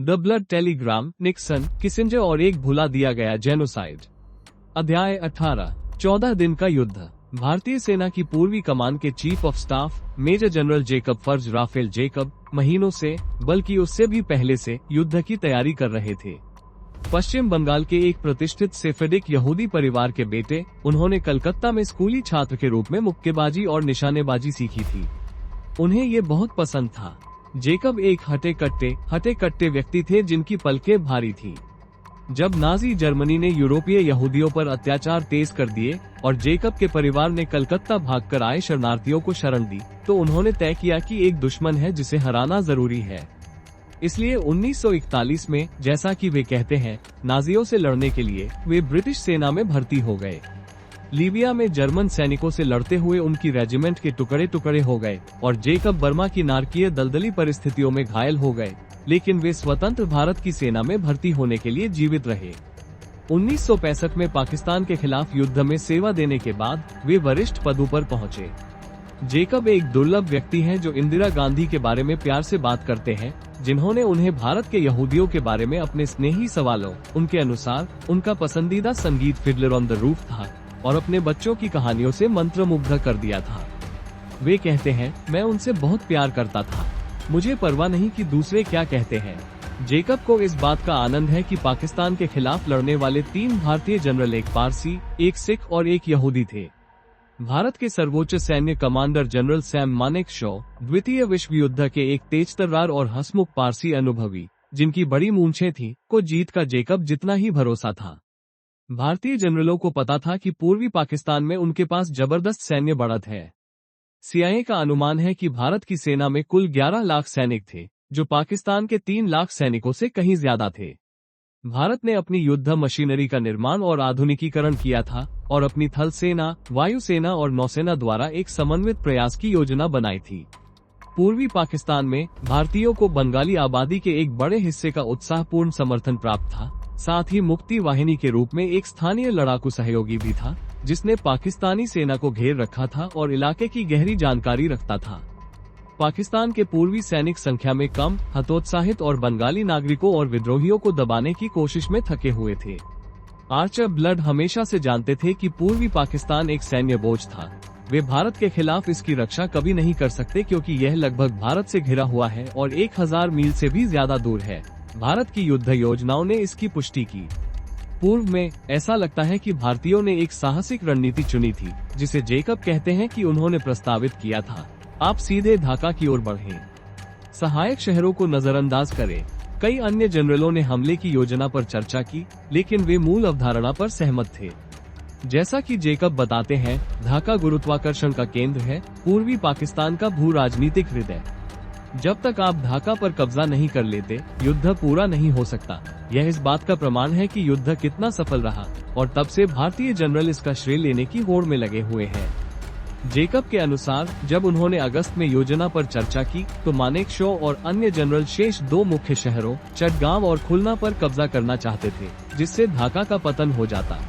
The blood Telegram, Nixon, Kissinger और एक भुला दिया गया जेनोसाइड। अध्याय 18। 14 दिन का युद्ध। भारतीय सेना की पूर्वी कमान के chief of staff major general Jacob Farj Rafael Jacob महीनों से, बल्कि उससे भी पहले से युद्ध की तैयारी कर रहे थे। पश्चिम बंगाल के एक प्रतिष्ठित सेफेडिक यहूदी परिवार के बेटे, उन्होंने कलकत्ता में स्कूली छात्र के रूप में मुक्केबाजी और निशानेबाजी सीखी थी। उन्हें ये बहुत पसंद था। जेकब एक हटे कट्टे व्यक्ति थे जिनकी पलकें भारी थी। जब नाजी जर्मनी ने यूरोपीय यहूदियों पर अत्याचार तेज कर दिए और जेकब के परिवार ने कलकत्ता भागकर आए शरणार्थियों को शरण दी, तो उन्होंने तय किया कि एक दुश्मन है जिसे हराना जरूरी है। इसलिए 1941 में, जैसा कि वे कहते हैं, नाजियों से लड़ने के लिए वे ब्रिटिश सेना में भर्ती हो गए। लीबिया में जर्मन सैनिकों से लड़ते हुए उनकी रेजिमेंट के टुकड़े हो गए और जेकब बर्मा की नारकीय दलदली परिस्थितियों में घायल हो गए, लेकिन वे स्वतंत्र भारत की सेना में भर्ती होने के लिए जीवित रहे। 1965 में पाकिस्तान के खिलाफ युद्ध में सेवा देने के बाद वे वरिष्ठ पदों पर पहुंचे। जेकब एक दुर्लभ व्यक्ति हैं जो इंदिरा गांधी के बारे में प्यार से बात करते हैं, जिन्होंने उन्हें भारत के यहूदियों के बारे में अपने स्नेही सवालों। उनके अनुसार उनका पसंदीदा संगीत फिडलर ऑन द रूफ था और अपने बच्चों की कहानियों से मंत्रमुग्ध कर दिया था। वे कहते हैं, मैं उनसे बहुत प्यार करता था, मुझे परवाह नहीं कि दूसरे क्या कहते हैं। जेकब को इस बात का आनंद है कि पाकिस्तान के खिलाफ लड़ने वाले 3 भारतीय जनरल, एक पारसी, एक सिख और एक यहूदी थे। भारत के सर्वोच्च सैन्य कमांडर जनरल सैम मानेकशॉ, द्वितीय विश्व युद्ध के एक तेजतर्रार और हंसमुख पारसी अनुभवी, जिनकी बड़ी मूंछें थीं, को जीत का जेकब जितना ही भरोसा था। भारतीय जनरलों को पता था कि पूर्वी पाकिस्तान में उनके पास जबरदस्त सैन्य बढ़त है। सीआईए का अनुमान है कि भारत की सेना में कुल 11 लाख सैनिक थे, जो पाकिस्तान के 3 लाख सैनिकों से कहीं ज्यादा थे। भारत ने अपनी युद्ध मशीनरी का निर्माण और आधुनिकीकरण किया था और अपनी थल सेना, वायुसेना और नौसेना द्वारा एक समन्वित प्रयास की योजना बनाई थी। पूर्वी पाकिस्तान में भारतीयों को बंगाली आबादी के एक बड़े हिस्से का उत्साहपूर्ण समर्थन प्राप्त था। साथ ही मुक्ति वाहिनी के रूप में एक स्थानीय लड़ाकू सहयोगी भी था, जिसने पाकिस्तानी सेना को घेर रखा था और इलाके की गहरी जानकारी रखता था। पाकिस्तान के पूर्वी सैनिक संख्या में कम, हतोत्साहित और बंगाली नागरिकों और विद्रोहियों को दबाने की कोशिश में थके हुए थे। आर्चर ब्लड हमेशा से जानते थे कि पूर्वी पाकिस्तान एक सैन्य बोझ था। वे भारत के खिलाफ इसकी रक्षा कभी नहीं कर सकते क्योंकि यह लगभग भारत से घिरा हुआ है और 1000 मील से भी ज्यादा दूर है। भारत की युद्ध योजनाओं ने इसकी पुष्टि की। पूर्व में ऐसा लगता है कि भारतीयों ने एक साहसिक रणनीति चुनी थी, जिसे जेकब कहते हैं कि उन्होंने प्रस्तावित किया था, आप सीधे ढाका की ओर बढ़ें, सहायक शहरों को नजरअंदाज करें। कई अन्य जनरलों ने हमले की योजना पर चर्चा की, लेकिन वे मूल अवधारणा पर सहमत थे। जैसा कि जेकब बताते हैं, ढाका गुरुत्वाकर्षण का केंद्र है, पूर्वी पाकिस्तान का भू राजनीतिक हृदय। जब तक आप ढाका पर कब्जा नहीं कर लेते, युद्ध पूरा नहीं हो सकता। यह इस बात का प्रमाण है कि युद्ध कितना सफल रहा और तब से भारतीय जनरल इसका श्रेय लेने की होड़ में लगे हुए हैं। जेकब के अनुसार जब उन्होंने अगस्त में योजना पर चर्चा की, तो मानेकशॉ और अन्य जनरल शेष 2 मुख्य शहरों, चटगांव और खुलना पर कब्जा करना चाहते थे, जिससे ढाका का पतन हो जाता।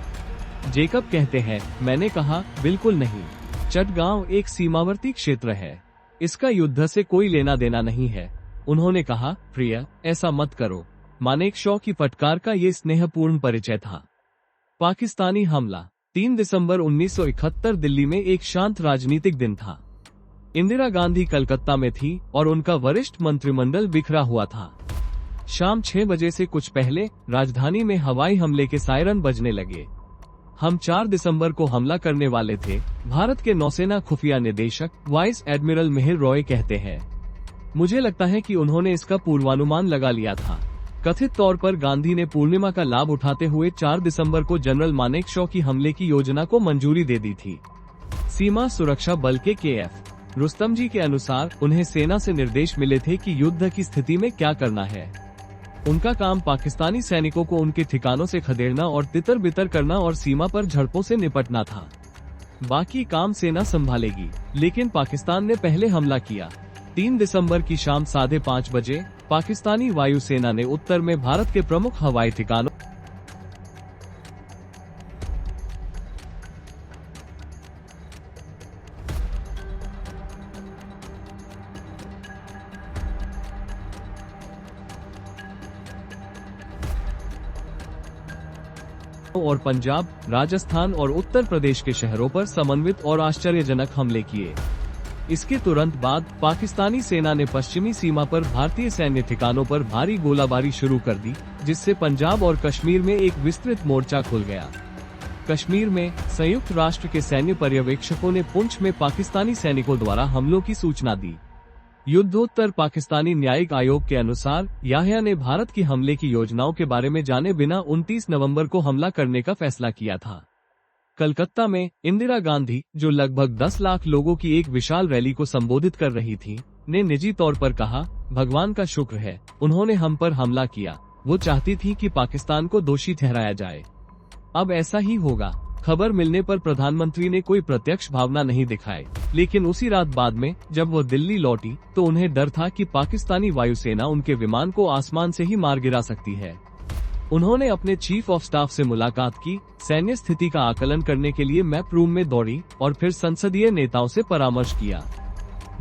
जेकब कहते हैं, मैंने कहा, बिल्कुल नहीं, चटगांव एक सीमावर्ती क्षेत्र है, इसका युद्ध से कोई लेना देना नहीं है। उन्होंने कहा, प्रिय, ऐसा मत करो। मानेकशॉ की फटकार का ये स्नेहपूर्ण परिचय था। पाकिस्तानी हमला। 3 दिसंबर 1971 दिल्ली में एक शांत राजनीतिक दिन था। इंदिरा गांधी कलकत्ता में थी और उनका वरिष्ठ मंत्रिमंडल बिखरा हुआ था। शाम 6 बजे से कुछ पहले राजधानी में हवाई हमले के सायरन बजने लगे। हम 4 दिसंबर को हमला करने वाले थे, भारत के नौसेना खुफिया निदेशक वाइस एडमिरल मिहिर रॉय कहते हैं। मुझे लगता है कि उन्होंने इसका पूर्वानुमान लगा लिया था। कथित तौर पर गांधी ने पूर्णिमा का लाभ उठाते हुए 4 दिसंबर को जनरल मानेकशॉ की हमले की योजना को मंजूरी दे दी थी। सीमा सुरक्षा बल के KF रुस्तम जी के अनुसार उन्हें सेना से निर्देश मिले थे कि युद्ध की स्थिति में क्या करना है। उनका काम पाकिस्तानी सैनिकों को उनके ठिकानों से खदेड़ना और तितर बितर करना और सीमा पर झड़पों से निपटना था। बाकी काम सेना संभालेगी, लेकिन पाकिस्तान ने पहले हमला किया। 3 दिसंबर की शाम 5:30 बजे पाकिस्तानी वायुसेना ने उत्तर में भारत के प्रमुख हवाई ठिकानों और पंजाब, राजस्थान और उत्तर प्रदेश के शहरों पर समन्वित और आश्चर्यजनक हमले किए। इसके तुरंत बाद पाकिस्तानी सेना ने पश्चिमी सीमा पर भारतीय सैन्य ठिकानों पर भारी गोलाबारी शुरू कर दी, जिससे पंजाब और कश्मीर में एक विस्तृत मोर्चा खुल गया। कश्मीर में संयुक्त राष्ट्र के सैन्य पर्यवेक्षकों ने पुंछ में पाकिस्तानी सैनिकों द्वारा हमलों की सूचना दी। युद्धोत्तर पाकिस्तानी न्यायिक आयोग के अनुसार याह्या ने भारत की हमले की योजनाओं के बारे में जाने बिना 29 नवंबर को हमला करने का फैसला किया था। कलकत्ता में इंदिरा गांधी, जो लगभग 10 लाख लोगों की एक विशाल रैली को संबोधित कर रही थी, ने निजी तौर पर कहा, भगवान का शुक्र है उन्होंने हम पर हमला किया। वो चाहती थी कि पाकिस्तान को दोषी ठहराया जाए। अब ऐसा ही होगा। खबर मिलने पर प्रधानमंत्री ने कोई प्रत्यक्ष भावना नहीं दिखाई, लेकिन उसी रात बाद में जब वो दिल्ली लौटी तो उन्हें डर था कि पाकिस्तानी वायुसेना उनके विमान को आसमान से ही मार गिरा सकती है। उन्होंने अपने चीफ ऑफ स्टाफ से मुलाकात की, सैन्य स्थिति का आकलन करने के लिए मैप रूम में दौड़ी और फिर संसदीय नेताओं से परामर्श किया।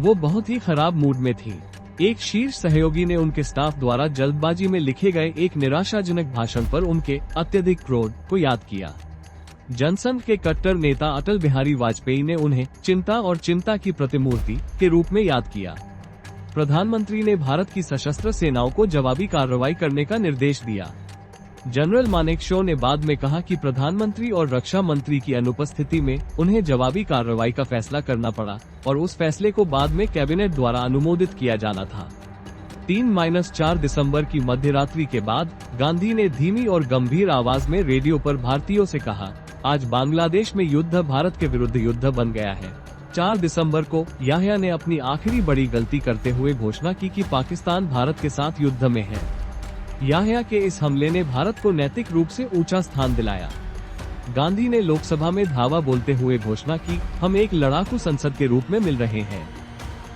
वो बहुत ही खराब मूड में थी। एक शीर्ष सहयोगी ने उनके स्टाफ द्वारा जल्दबाजी में लिखे गए एक निराशाजनक भाषण पर उनके अत्यधिक क्रोध को याद किया। जनसंघ के कट्टर नेता अटल बिहारी वाजपेयी ने उन्हें चिंता और चिंता की प्रतिमूर्ति के रूप में याद किया। प्रधानमंत्री ने भारत की सशस्त्र सेनाओं को जवाबी कार्रवाई करने का निर्देश दिया। जनरल मानेकशॉ ने बाद में कहा कि प्रधानमंत्री और रक्षा मंत्री की अनुपस्थिति में उन्हें जवाबी कार्रवाई का फैसला करना पड़ा और उस फैसले को बाद में कैबिनेट द्वारा अनुमोदित किया जाना था। 3-4 दिसंबर की मध्यरात्रि के बाद गांधी ने धीमी और गंभीर आवाज में रेडियो पर भारतीयों से कहा, आज बांग्लादेश में युद्ध भारत के विरुद्ध युद्ध बन गया है। 4 दिसंबर को याह्या ने अपनी आखिरी बड़ी गलती करते हुए घोषणा की कि पाकिस्तान भारत के साथ युद्ध में है। याह्या के इस हमले ने भारत को नैतिक रूप से ऊंचा स्थान दिलाया। गांधी ने लोकसभा में धावा बोलते हुए घोषणा की, हम एक लड़ाकू संसद के रूप में मिल रहे हैं।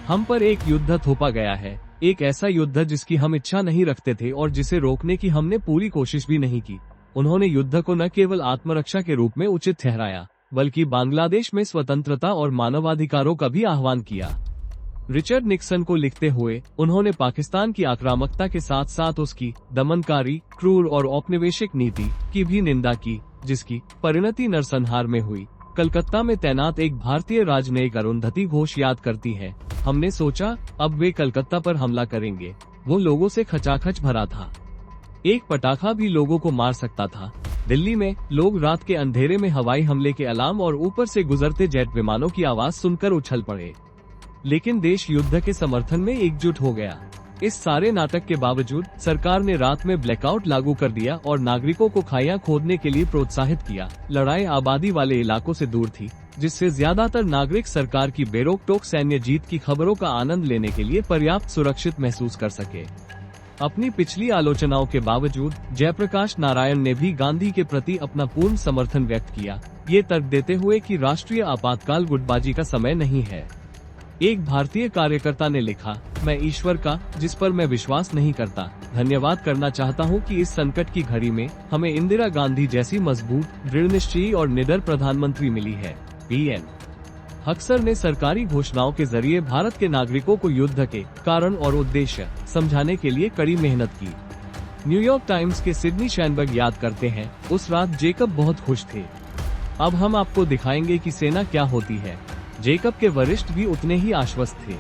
हम पर एक युद्ध थोपा गया है, एक ऐसा युद्ध जिसकी हम इच्छा नहीं रखते थे और जिसे रोकने की हमने पूरी कोशिश भी नहीं की। उन्होंने युद्ध को न केवल आत्मरक्षा के रूप में उचित ठहराया, बल्कि बांग्लादेश में स्वतंत्रता और मानवाधिकारों का भी आह्वान किया। रिचर्ड निक्सन को लिखते हुए उन्होंने पाकिस्तान की आक्रामकता के साथ साथ उसकी दमनकारी, क्रूर और औपनिवेशिक नीति की भी निंदा की, जिसकी परिणति नरसंहार में हुई। कलकत्ता में तैनात एक भारतीय राजनयिक अरुंधति घोष याद करती है, हमने सोचा अब वे कलकत्ता पर हमला करेंगे। वो लोगों से खचाखच भरा था, एक पटाखा भी लोगों को मार सकता था। दिल्ली में लोग रात के अंधेरे में हवाई हमले के अलार्म और ऊपर से गुजरते जेट विमानों की आवाज सुनकर उछल पड़े। लेकिन देश युद्ध के समर्थन में एकजुट हो गया। इस सारे नाटक के बावजूद सरकार ने रात में ब्लैकआउट लागू कर दिया और नागरिकों को खाइयां खोदने के लिए प्रोत्साहित किया। लड़ाई आबादी वाले इलाकों से दूर थी, जिससे ज्यादातर नागरिक सरकार की बेरोक-टोक सैन्य जीत की खबरों का आनंद लेने के लिए पर्याप्त सुरक्षित महसूस कर सके। अपनी पिछली आलोचनाओं के बावजूद जयप्रकाश नारायण ने भी गांधी के प्रति अपना पूर्ण समर्थन व्यक्त किया, ये तर्क देते हुए कि राष्ट्रीय आपातकाल गुटबाजी का समय नहीं है। एक भारतीय कार्यकर्ता ने लिखा, मैं ईश्वर का, जिस पर मैं विश्वास नहीं करता, धन्यवाद करना चाहता हूं कि इस संकट की घड़ी में हमें इंदिरा गांधी जैसी मजबूत, दृढ़निश्चयी और निडर प्रधानमंत्री मिली है। पीएम हक्सर ने सरकारी घोषणाओं के जरिए भारत के नागरिकों को युद्ध के कारण और उद्देश्य समझाने के लिए कड़ी मेहनत की। न्यूयॉर्क टाइम्स के सिडनी शैनबर्ग याद करते हैं, उस रात जेकब बहुत खुश थे। अब हम आपको दिखाएंगे कि सेना क्या होती है। जेकब के वरिष्ठ भी उतने ही आश्वस्त थे।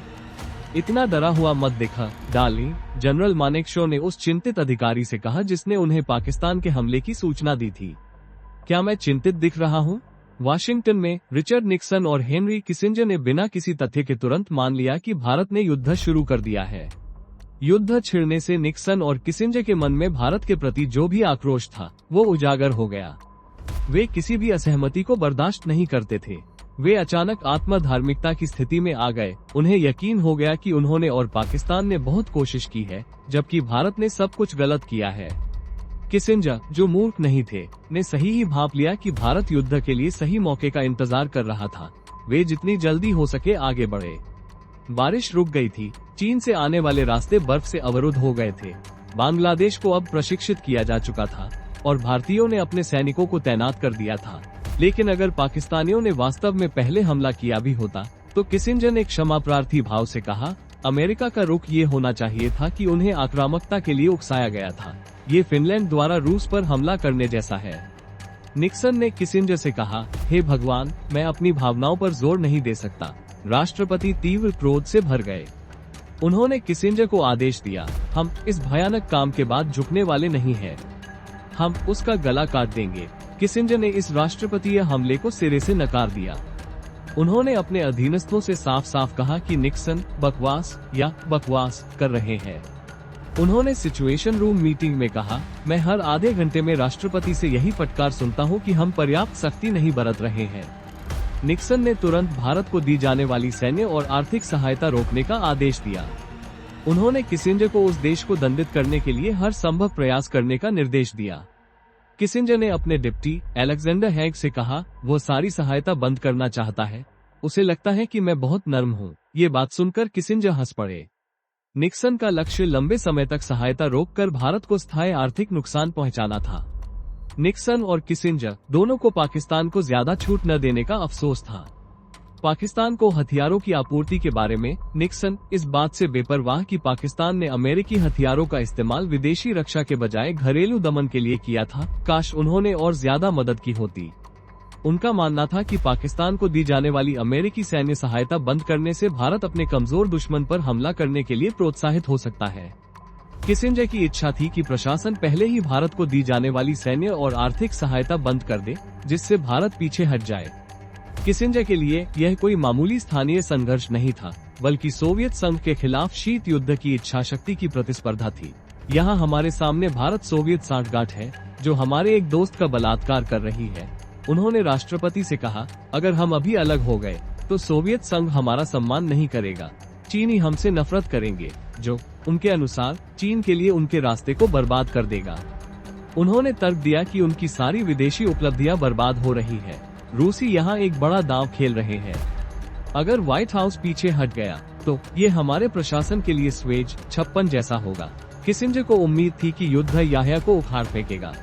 इतना डरा हुआ मत दिखा, डार्लिंग, जनरल मानेकशॉ ने उस चिंतित अधिकारी से कहा जिसने उन्हें पाकिस्तान के हमले की सूचना दी थी। क्या मैं चिंतित दिख रहा हूँ? वाशिंगटन में रिचर्ड निक्सन और हेनरी किसिंजर ने बिना किसी तथ्य के तुरंत मान लिया कि भारत ने युद्ध शुरू कर दिया है। युद्ध छिड़ने से निक्सन और किसिंजर के मन में भारत के प्रति जो भी आक्रोश था वो उजागर हो गया। वे किसी भी असहमति को बर्दाश्त नहीं करते थे। वे अचानक आत्मधार्मिकता की स्थिति में आ गए। उन्हें यकीन हो गया कि उन्होंने और पाकिस्तान ने बहुत कोशिश की है, जबकि भारत ने सब कुछ गलत किया है। किसिंजर, जो मूर्ख नहीं थे, ने सही ही भांप लिया कि भारत युद्ध के लिए सही मौके का इंतजार कर रहा था। वे जितनी जल्दी हो सके आगे बढ़े। बारिश रुक गई थी, चीन से आने वाले रास्ते बर्फ से अवरुद्ध हो गए थे। बांग्लादेश को अब प्रशिक्षित किया जा चुका था और भारतीयों ने अपने सैनिकों को तैनात कर दिया था। लेकिन अगर पाकिस्तानियों ने वास्तव में पहले हमला किया भी होता तो किसिंजर ने क्षमा प्रार्थी भाव से कहा, अमेरिका का रुख ये होना चाहिए था कि उन्हें आक्रामकता के लिए उकसाया गया था। ये फिनलैंड द्वारा रूस पर हमला करने जैसा है। निक्सन ने किसिंजर से कहा, हे भगवान, मैं अपनी भावनाओं पर जोर नहीं दे सकता। राष्ट्रपति तीव्र क्रोध से भर गए। उन्होंने किसिंजर को आदेश दिया, हम इस भयानक काम के बाद झुकने वाले नहीं हैं। हम उसका गला काट देंगे। किसिंजर ने इस राष्ट्रपतीय हमले को सिरे से नकार दिया। उन्होंने अपने अधीनस्थों से साफ साफ कहा कि निक्सन बकवास कर रहे हैं। उन्होंने सिचुएशन रूम मीटिंग में कहा, मैं हर आधे घंटे में राष्ट्रपति से यही फटकार सुनता हूं कि हम पर्याप्त सख्ती नहीं बरत रहे हैं। निक्सन ने तुरंत भारत को दी जाने वाली सैन्य और आर्थिक सहायता रोकने का आदेश दिया। उन्होंने किसिंजर को उस देश को दंडित करने के लिए हर संभव प्रयास करने का निर्देश दिया। किसिंजर ने अपने डिप्टी अलेक्जेंडर हैग से कहा, वो सारी सहायता बंद करना चाहता है। उसे लगता है कि मैं बहुत नर्म हूँ। ये बात सुनकर किसिंजर हंस पड़े। निक्सन का लक्ष्य लंबे समय तक सहायता रोककर भारत को स्थायी आर्थिक नुकसान पहुंचाना था। निक्सन और किसिंजर दोनों को पाकिस्तान को ज्यादा छूट न देने का अफसोस था। पाकिस्तान को हथियारों की आपूर्ति के बारे में निक्सन इस बात से बेपरवाह कि पाकिस्तान ने अमेरिकी हथियारों का इस्तेमाल विदेशी रक्षा के बजाय घरेलू दमन के लिए किया था। काश उन्होंने और ज्यादा मदद की होती। उनका मानना था कि पाकिस्तान को दी जाने वाली अमेरिकी सैन्य सहायता बंद करने से भारत अपने कमजोर दुश्मन पर हमला करने के लिए प्रोत्साहित हो सकता है। किसिंजर की इच्छा थी कि प्रशासन पहले ही भारत को दी जाने वाली सैन्य और आर्थिक सहायता बंद कर दे, जिससे भारत पीछे हट जाए। किसिंजर के लिए यह कोई मामूली स्थानीय संघर्ष नहीं था, बल्कि सोवियत संघ के खिलाफ शीत युद्ध की इच्छा शक्ति की प्रतिस्पर्धा थी। यहाँ हमारे सामने भारत सोवियत सांठगांठ है, जो हमारे एक दोस्त का बलात्कार कर रही है। उन्होंने राष्ट्रपति से कहा, अगर हम अभी अलग हो गए तो सोवियत संघ हमारा सम्मान नहीं करेगा। चीनी हमसे नफरत करेंगे, जो उनके अनुसार चीन के लिए उनके रास्ते को बर्बाद कर देगा। उन्होंने तर्क दिया कि उनकी सारी विदेशी उपलब्धियां बर्बाद हो रही है। रूसी यहाँ एक बड़ा दांव खेल रहे हैं। अगर व्हाइट हाउस पीछे हट गया तो ये हमारे प्रशासन के लिए स्वेज 56 जैसा होगा। किसिंजर को उम्मीद थी कि युद्ध याह्या को उखाड़ फेंकेगा।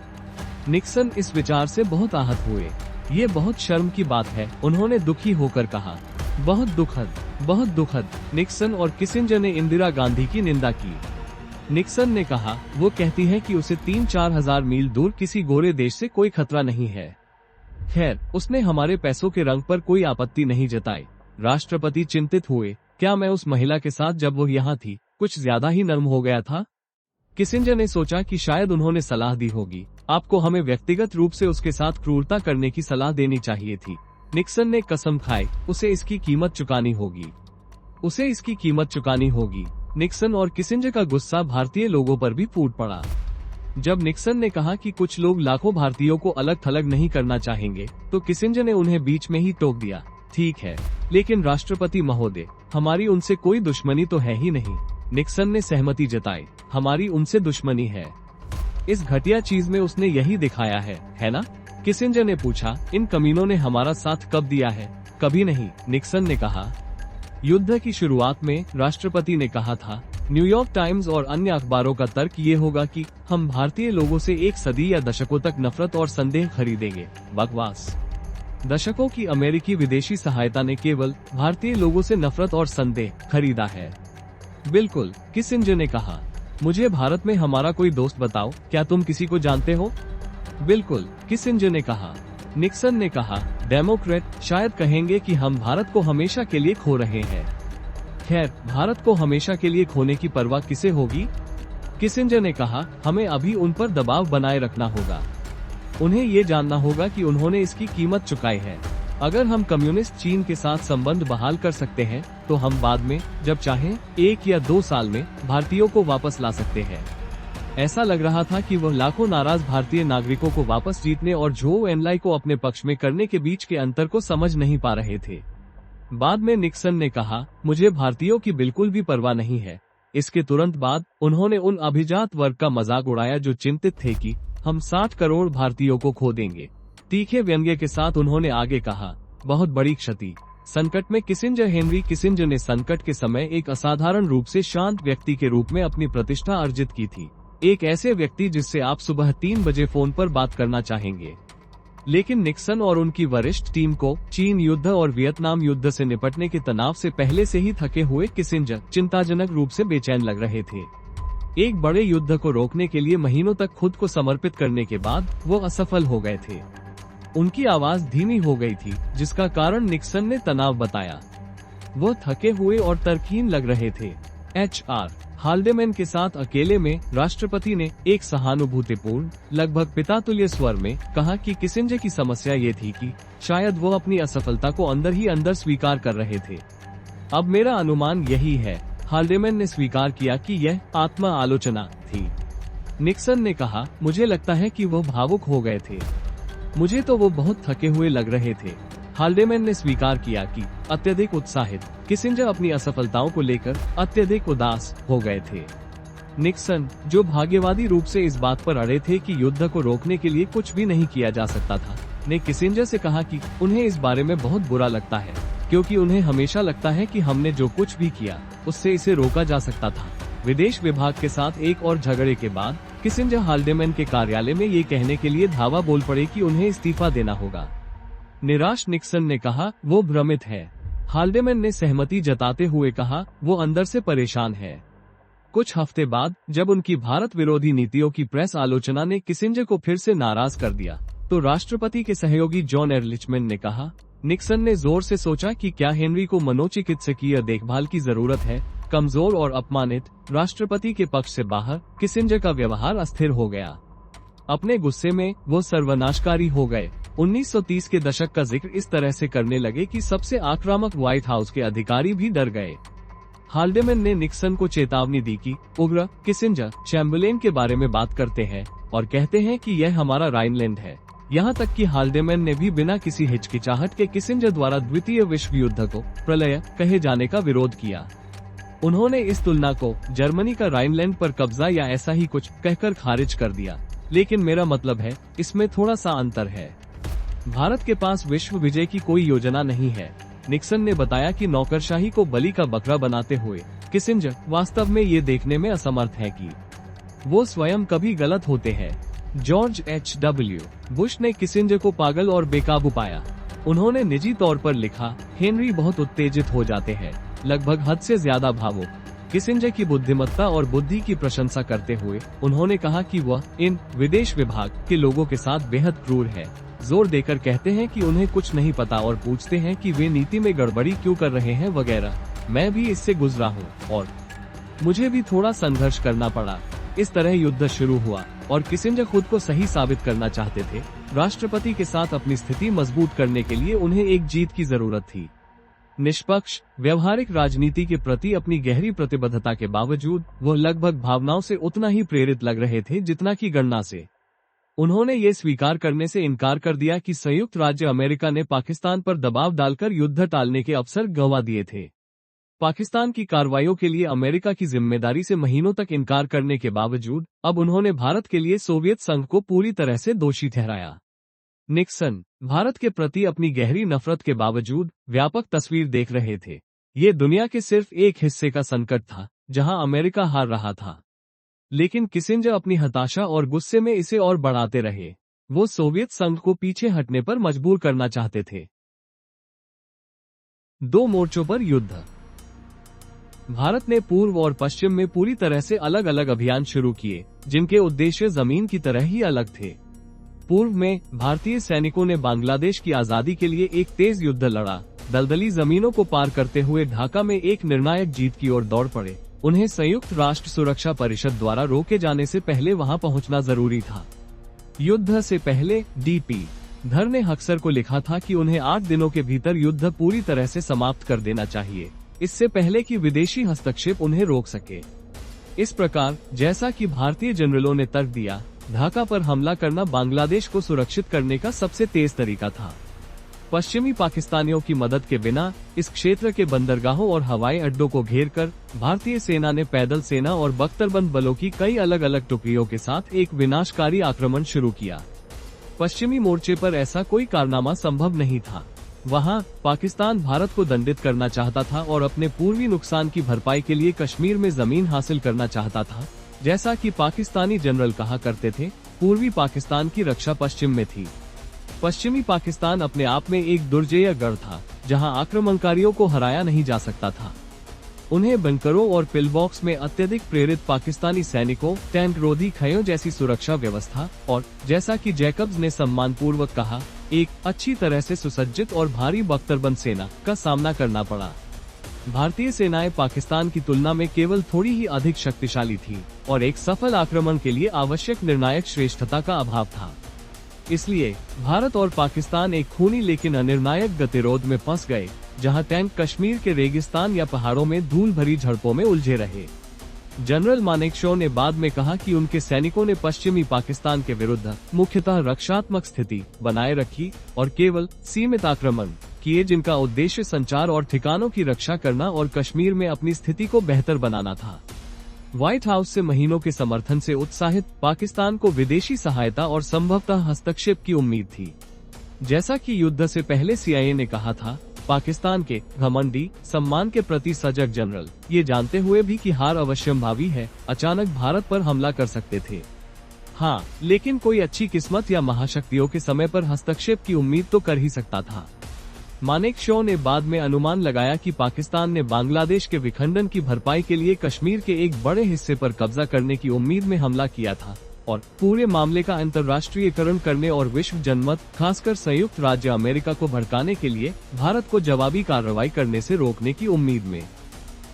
निक्सन इस विचार से बहुत आहत हुए। ये बहुत शर्म की बात है, उन्होंने दुखी होकर कहा। बहुत दुखद। निक्सन और किसिंजर ने इंदिरा गांधी की निंदा की। निक्सन ने कहा, वो कहती है कि उसे 3-4 हजार मील दूर किसी गोरे देश से कोई खतरा नहीं है। खैर, उसने हमारे पैसों के रंग पर कोई आपत्ति नहीं जताई। राष्ट्रपति चिंतित हुए, क्या मैं उस महिला के साथ जब वो यहाँ थी कुछ ज्यादा ही नर्म हो गया था? किसिंजर ने सोचा कि शायद उन्होंने सलाह दी होगी, आपको हमें व्यक्तिगत रूप से उसके साथ क्रूरता करने की सलाह देनी चाहिए थी। निक्सन ने कसम खाई, उसे इसकी कीमत चुकानी होगी। निक्सन और किसिंजर का गुस्सा भारतीय लोगों पर भी फूट पड़ा। जब निक्सन ने कहा कि कुछ लोग लाखों भारतीयों को अलग थलग नहीं करना चाहेंगे, तो किसिंजर ने उन्हें बीच में ही टोक दिया, ठीक है, लेकिन राष्ट्रपति महोदय, हमारी उनसे कोई दुश्मनी तो है ही नहीं। निक्सन ने सहमति जताई, हमारी उनसे दुश्मनी है। इस घटिया चीज में उसने यही दिखाया है ना? किसिंजर ने पूछा, इन कमीनों ने हमारा साथ कब दिया है? कभी नहीं, निक्सन ने कहा। युद्ध की शुरुआत में राष्ट्रपति ने कहा था, न्यूयॉर्क टाइम्स और अन्य अखबारों का तर्क ये होगा कि हम भारतीय लोगों से एक सदी या दशकों तक नफरत और संदेह खरीदेंगे। बकवास। दशकों की अमेरिकी विदेशी सहायता ने केवल भारतीय लोगों से नफरत और संदेह खरीदा है। बिल्कुल, किसिंजर ने कहा, मुझे भारत में हमारा कोई दोस्त बताओ, क्या तुम किसी को जानते हो? बिल्कुल, किसिंजर ने कहा। निक्सन ने कहा, डेमोक्रेट शायद कहेंगे कि हम भारत को हमेशा के लिए खो रहे हैं। खैर, भारत को हमेशा के लिए खोने की परवाह किसे होगी? किसिंजर ने कहा, हमें अभी उन पर दबाव बनाए रखना होगा। उन्हें ये जानना होगा कि उन्होंने इसकी कीमत चुकाई है। अगर हम कम्युनिस्ट चीन के साथ संबंध बहाल कर सकते हैं, तो हम बाद में जब चाहें 1 या 2 साल में भारतीयों को वापस ला सकते हैं। ऐसा लग रहा था कि वह लाखों नाराज भारतीय नागरिकों को वापस जीतने और झोउ एनलाई को अपने पक्ष में करने के बीच के अंतर को समझ नहीं पा रहे थे। बाद में निक्सन ने कहा, मुझे भारतीयों की बिल्कुल भी परवाह नहीं है। इसके तुरंत बाद उन्होंने उन अभिजात वर्ग का मजाक उड़ाया जो चिंतित थे कि हम 60 करोड़ भारतीयों को खो देंगे। तीखे व्यंग्य के साथ उन्होंने आगे कहा, बहुत बड़ी क्षति। संकट में किसिंजर। हेनरी किसिंजर ने संकट के समय एक असाधारण रूप से शांत व्यक्ति के रूप में अपनी प्रतिष्ठा अर्जित की थी। एक ऐसे व्यक्ति जिससे आप सुबह 3 बजे फोन पर बात करना चाहेंगे। लेकिन निक्सन और उनकी वरिष्ठ टीम को चीन युद्ध और वियतनाम युद्ध से निपटने के तनाव से पहले से ही थके हुए किसिंजर चिंताजनक रूप से बेचैन लग रहे थे। एक बड़े युद्ध को रोकने के लिए महीनों तक खुद को समर्पित करने के बाद वो असफल हो गए थे। उनकी आवाज धीमी हो गई थी, जिसका कारण निक्सन ने तनाव बताया। वो थके हुए और तर्कहीन लग रहे थे। HR हाल्डेमैन के साथ अकेले में राष्ट्रपति ने एक सहानुभूतिपूर्ण, लगभग पितातुल्य स्वर में कहा कि किसिंजर की समस्या ये थी कि शायद वो अपनी असफलता को अंदर ही अंदर स्वीकार कर रहे थे। अब मेरा अनुमान यही है, हाल्डेमैन ने स्वीकार किया कि यह आत्मा आलोचना थी। निक्सन ने कहा, मुझे लगता है कि वो भावुक हो गए थे। मुझे तो वो बहुत थके हुए लग रहे थे। हाल्डेमैन ने स्वीकार किया कि अत्यधिक उत्साहित किसिंजर अपनी असफलताओं को लेकर अत्यधिक उदास हो गए थे। निक्सन, जो भाग्यवादी रूप से इस बात पर अड़े थे कि युद्ध को रोकने के लिए कुछ भी नहीं किया जा सकता था, ने किसिंजर से कहा कि उन्हें इस बारे में बहुत बुरा लगता है, क्योंकि उन्हें हमेशा लगता है कि हमने जो कुछ भी किया उससे इसे रोका जा सकता था। विदेश विभाग के साथ एक और झगड़े के बाद किसिंजर हाल्डेमैन के कार्यालय में ये कहने के लिए धावा बोल पड़े कि उन्हें इस्तीफा देना होगा। निराश निक्सन ने कहा, वो भ्रमित है। हाल्डेमैन ने सहमति जताते हुए कहा, वो अंदर से परेशान है। कुछ हफ्ते बाद जब उनकी भारत विरोधी नीतियों की प्रेस आलोचना ने किसिंजर को फिर से नाराज कर दिया, तो राष्ट्रपति के सहयोगी जॉन एर्लिचमैन ने कहा, निक्सन ने जोर से सोचा कि क्या हेनरी को मनोचिकित्सकीय देखभाल की जरूरत है। कमजोर और अपमानित राष्ट्रपति के पक्ष से बाहर किसिंजर का व्यवहार अस्थिर हो गया। अपने गुस्से में वो सर्वनाशकारी हो गए। 1930 के दशक का जिक्र इस तरह से करने लगे कि सबसे आक्रामक व्हाइट हाउस के अधिकारी भी डर गए। हाल्डेमैन ने निक्सन को चेतावनी दी कि उग्र किसिंजर चैम्बरलेन के बारे में बात करते हैं और कहते हैं कि यह हमारा राइनलैंड है। यहाँ तक कि हाल्डेमैन ने भी बिना किसी हिचकिचाहट के किसिंजर द्वारा द्वितीय विश्व युद्ध को प्रलय कहे जाने का विरोध किया। उन्होंने इस तुलना को जर्मनी का राइनलैंड पर कब्जा या ऐसा ही कुछ कहकर खारिज कर दिया, लेकिन मेरा मतलब है इसमें थोड़ा सा अंतर है। भारत के पास विश्व विजय की कोई योजना नहीं है। निक्सन ने बताया कि नौकरशाही को बलि का बकरा बनाते हुए किसिंजर वास्तव में ये देखने में असमर्थ है कि वो स्वयं कभी गलत होते हैं। George H.W. बुश ने किसिंजर को पागल और बेकाबू पाया। उन्होंने निजी तौर पर लिखा, हेनरी बहुत उत्तेजित हो जाते हैं, लगभग हद से ज्यादा भावुक। किसिंजर की बुद्धिमत्ता और बुद्धि की प्रशंसा करते हुए उन्होंने कहा कि वह इन विदेश विभाग के लोगों के साथ बेहद क्रूर है। जोर देकर कहते हैं कि उन्हें कुछ नहीं पता और पूछते हैं कि वे नीति में गड़बड़ी क्यों कर रहे हैं वगैरह। मैं भी इससे गुजरा हूँ और मुझे भी थोड़ा संघर्ष करना पड़ा। इस तरह युद्ध शुरू हुआ और किसिंजर खुद को सही साबित करना चाहते थे। राष्ट्रपति के साथ अपनी स्थिति मजबूत करने के लिए उन्हें एक जीत की जरूरत थी। निष्पक्ष व्यवहारिक राजनीति के प्रति अपनी गहरी प्रतिबद्धता के बावजूद वो लगभग भावनाओं से उतना ही प्रेरित लग रहे थे जितना कि गणना से। उन्होंने ये स्वीकार करने से इनकार कर दिया कि संयुक्त राज्य अमेरिका ने पाकिस्तान पर दबाव डालकर युद्ध टालने के अवसर गंवा दिए थे। पाकिस्तान की कार्रवाइयों के लिए अमेरिका की जिम्मेदारी से महीनों तक इनकार करने के बावजूद अब उन्होंने भारत के लिए सोवियत संघ को पूरी तरह से दोषी ठहराया। निक्सन भारत के प्रति अपनी गहरी नफरत के बावजूद व्यापक तस्वीर देख रहे थे। ये दुनिया के सिर्फ एक हिस्से का संकट था जहां अमेरिका हार रहा था, लेकिन किसिंजर अपनी हताशा और गुस्से में इसे और बढ़ाते रहे। वो सोवियत संघ को पीछे हटने पर मजबूर करना चाहते थे। 2 मोर्चों पर युद्ध। भारत ने पूर्व और पश्चिम में पूरी तरह से अलग अलग अभियान शुरू किए, जिनके उद्देश्य जमीन की तरह ही अलग थे। पूर्व में भारतीय सैनिकों ने बांग्लादेश की आजादी के लिए एक तेज युद्ध लड़ा। दलदली जमीनों को पार करते हुए ढाका में एक निर्णायक जीत की ओर दौड़ पड़े। उन्हें संयुक्त राष्ट्र सुरक्षा परिषद द्वारा रोके जाने से पहले वहां पहुंचना जरूरी था। युद्ध से पहले D.P. धर ने हक्सर को लिखा था कि उन्हें 8 दिनों के भीतर युद्ध पूरी तरह से समाप्त कर देना चाहिए, इससे पहले कि विदेशी हस्तक्षेप उन्हें रोक सके। इस प्रकार जैसा कि भारतीय जनरलों ने तर्क दिया, ढाका पर हमला करना बांग्लादेश को सुरक्षित करने का सबसे तेज तरीका था। पश्चिमी पाकिस्तानियों की मदद के बिना इस क्षेत्र के बंदरगाहों और हवाई अड्डों को घेरकर भारतीय सेना ने पैदल सेना और बख्तरबंद बलों की कई अलग अलग टुकड़ियों के साथ एक विनाशकारी आक्रमण शुरू किया। पश्चिमी मोर्चे पर ऐसा कोई कारनामा संभव नहीं था। वहां पाकिस्तान भारत को दंडित करना चाहता था और अपने पूर्वी नुकसान की भरपाई के लिए कश्मीर में जमीन हासिल करना चाहता था। जैसा कि पाकिस्तानी जनरल कहा करते थे, पूर्वी पाकिस्तान की रक्षा पश्चिम में थी। पश्चिमी पाकिस्तान अपने आप में एक दुर्जेय गढ़ था, जहां आक्रमणकारियों को हराया नहीं जा सकता था। उन्हें बंकरों और पिलबॉक्स में अत्यधिक प्रेरित पाकिस्तानी सैनिकों, टैंक रोधी खयों जैसी सुरक्षा व्यवस्था और, जैसा कि जैकब्स ने सम्मानपूर्वक कहा, एक अच्छी तरह से सुसज्जित और भारी बख्तरबंद सेना का सामना करना पड़ा। भारतीय सेनाएं पाकिस्तान की तुलना में केवल थोड़ी ही अधिक शक्तिशाली थी और एक सफल आक्रमण के लिए आवश्यक निर्णायक श्रेष्ठता का अभाव था। इसलिए भारत और पाकिस्तान एक खूनी लेकिन अनिर्णायक गतिरोध में फंस गए, जहां टैंक कश्मीर के रेगिस्तान या पहाड़ों में धूल भरी झड़पों में उलझे रहे। जनरल मानेकशॉ ने बाद में कहा कि उनके सैनिकों ने पश्चिमी पाकिस्तान के विरुद्ध मुख्यतः रक्षात्मक स्थिति बनाए रखी और केवल सीमित आक्रमण किए, जिनका उद्देश्य संचार और ठिकानों की रक्षा करना और कश्मीर में अपनी स्थिति को बेहतर बनाना था। व्हाइट हाउस से महीनों के समर्थन से उत्साहित पाकिस्तान को विदेशी सहायता और संभवतः हस्तक्षेप की उम्मीद थी। जैसा कि युद्ध से पहले CIA ने कहा था, पाकिस्तान के घमंडी सम्मान के प्रति सजग जनरल ये जानते हुए भी कि हार अवश्यंभावी है, अचानक भारत पर हमला कर सकते थे। हाँ, लेकिन कोई अच्छी किस्मत या महाशक्तियों के समय पर हस्तक्षेप की उम्मीद तो कर ही सकता था। मानेकशॉ ने बाद में अनुमान लगाया कि पाकिस्तान ने बांग्लादेश के विखंडन की भरपाई के लिए कश्मीर के एक बड़े हिस्से पर कब्जा करने की उम्मीद में हमला किया था और पूरे मामले का अंतर्राष्ट्रीयकरण करने और विश्व जनमत, खासकर संयुक्त राज्य अमेरिका को भड़काने के लिए भारत को जवाबी कार्रवाई करने से रोकने की उम्मीद में।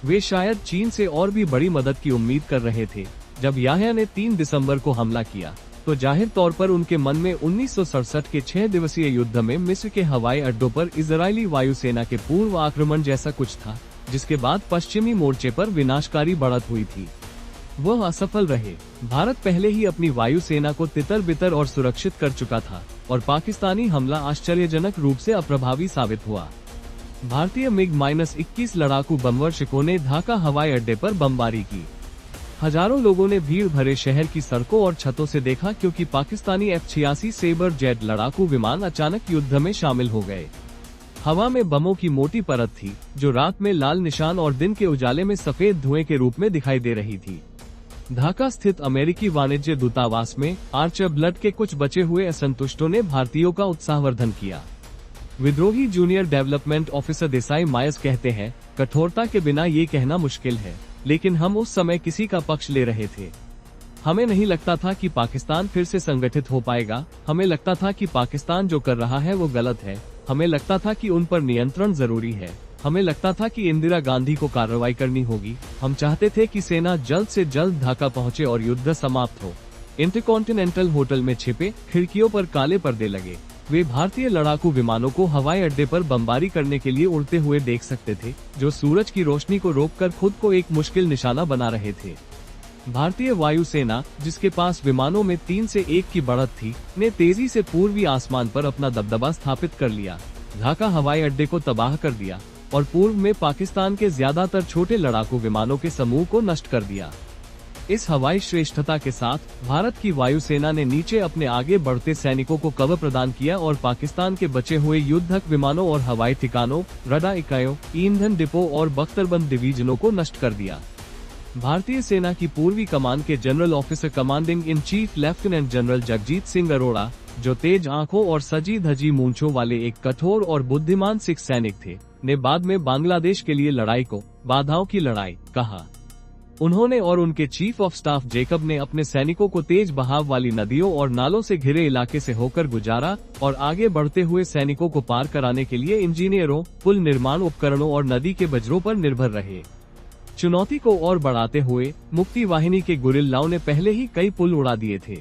वे शायद चीन से और भी बड़ी मदद की उम्मीद कर रहे थे। जब याह्या ने 3 दिसंबर को हमला किया तो जाहिर तौर पर उनके मन में 1967 के 6 दिवसीय युद्ध में मिस्र के हवाई अड्डों पर इजरायली वायुसेना के पूर्व आक्रमण जैसा कुछ था, जिसके बाद पश्चिमी मोर्चे पर विनाशकारी बढ़त हुई थी। वह असफल रहे। भारत पहले ही अपनी वायुसेना को तितर बितर और सुरक्षित कर चुका था और पाकिस्तानी हमला आश्चर्यजनक रूप से अप्रभावी साबित हुआ। भारतीय MiG-21 लड़ाकू बमवर्षकों ने ढाका हवाई अड्डे पर बमबारी की। हजारों लोगों ने भीड़ भरे शहर की सड़कों और छतों से देखा, क्योंकि पाकिस्तानी F-86 सेबर जेट लड़ाकू विमान अचानक युद्ध में शामिल हो गए। हवा में बमों की मोटी परत थी, जो रात में लाल निशान और दिन के उजाले में सफेद धुएं के रूप में दिखाई दे रही थी। ढाका स्थित अमेरिकी वाणिज्य दूतावास में आर्चर ब्लड के कुछ बचे हुए असंतुष्टों ने भारतीयों का उत्साहवर्धन किया। विद्रोही junior development officer Desai minus कहते हैं, कठोरता के बिना ये कहना मुश्किल है, लेकिन हम उस समय किसी का पक्ष ले रहे थे। हमें नहीं लगता था कि पाकिस्तान फिर से संगठित हो पाएगा। हमें लगता था कि पाकिस्तान जो कर रहा है वो गलत है। हमें लगता था कि उन पर नियंत्रण जरूरी है। हमें लगता था कि इंदिरा गांधी को कार्रवाई करनी होगी। हम चाहते थे कि सेना जल्द से जल्द ढाका पहुंचे और युद्ध समाप्त हो। इंटरकॉन्टिनेंटल होटल में छिपे खिड़कियों पर काले पर्दे लगे। वे भारतीय लड़ाकू विमानों को हवाई अड्डे पर बमबारी करने के लिए उड़ते हुए देख सकते थे, जो सूरज की रोशनी को रोककर खुद को एक मुश्किल निशाना बना रहे थे। भारतीय वायुसेना, जिसके पास विमानों में 3 से 1 की बढ़त थी, ने तेजी से पूर्वी आसमान पर अपना दबदबा स्थापित कर लिया, ढाका हवाई अड्डे को तबाह कर दिया और पूर्व में पाकिस्तान के ज्यादातर छोटे लड़ाकू विमानों के समूह को नष्ट कर दिया। इस हवाई श्रेष्ठता के साथ भारत की वायुसेना ने नीचे अपने आगे बढ़ते सैनिकों को कवर प्रदान किया और पाकिस्तान के बचे हुए युद्धक विमानों और हवाई ठिकानों, रडार इकाइयों, ईंधन डिपो और बख्तरबंद डिवीजनों को नष्ट कर दिया। भारतीय सेना की पूर्वी कमान के general officer commanding in chief lieutenant general Jagjit Singh Arora, जो तेज आंखों और सजी धजी मूंछों वाले एक कठोर और बुद्धिमान सिख सैनिक थे, ने बाद में बांग्लादेश के लिए लड़ाई को बाधाओं की लड़ाई कहा। उन्होंने और उनके चीफ ऑफ स्टाफ जैकब ने अपने सैनिकों को तेज बहाव वाली नदियों और नालों से घिरे इलाके से होकर गुजारा और आगे बढ़ते हुए सैनिकों को पार कराने के लिए इंजीनियरों, पुल निर्माण उपकरणों और नदी के बजरों पर निर्भर रहे। चुनौती को और बढ़ाते हुए मुक्ति वाहिनी के गुरिल्लाओं ने पहले ही कई पुल उड़ा दिए थे,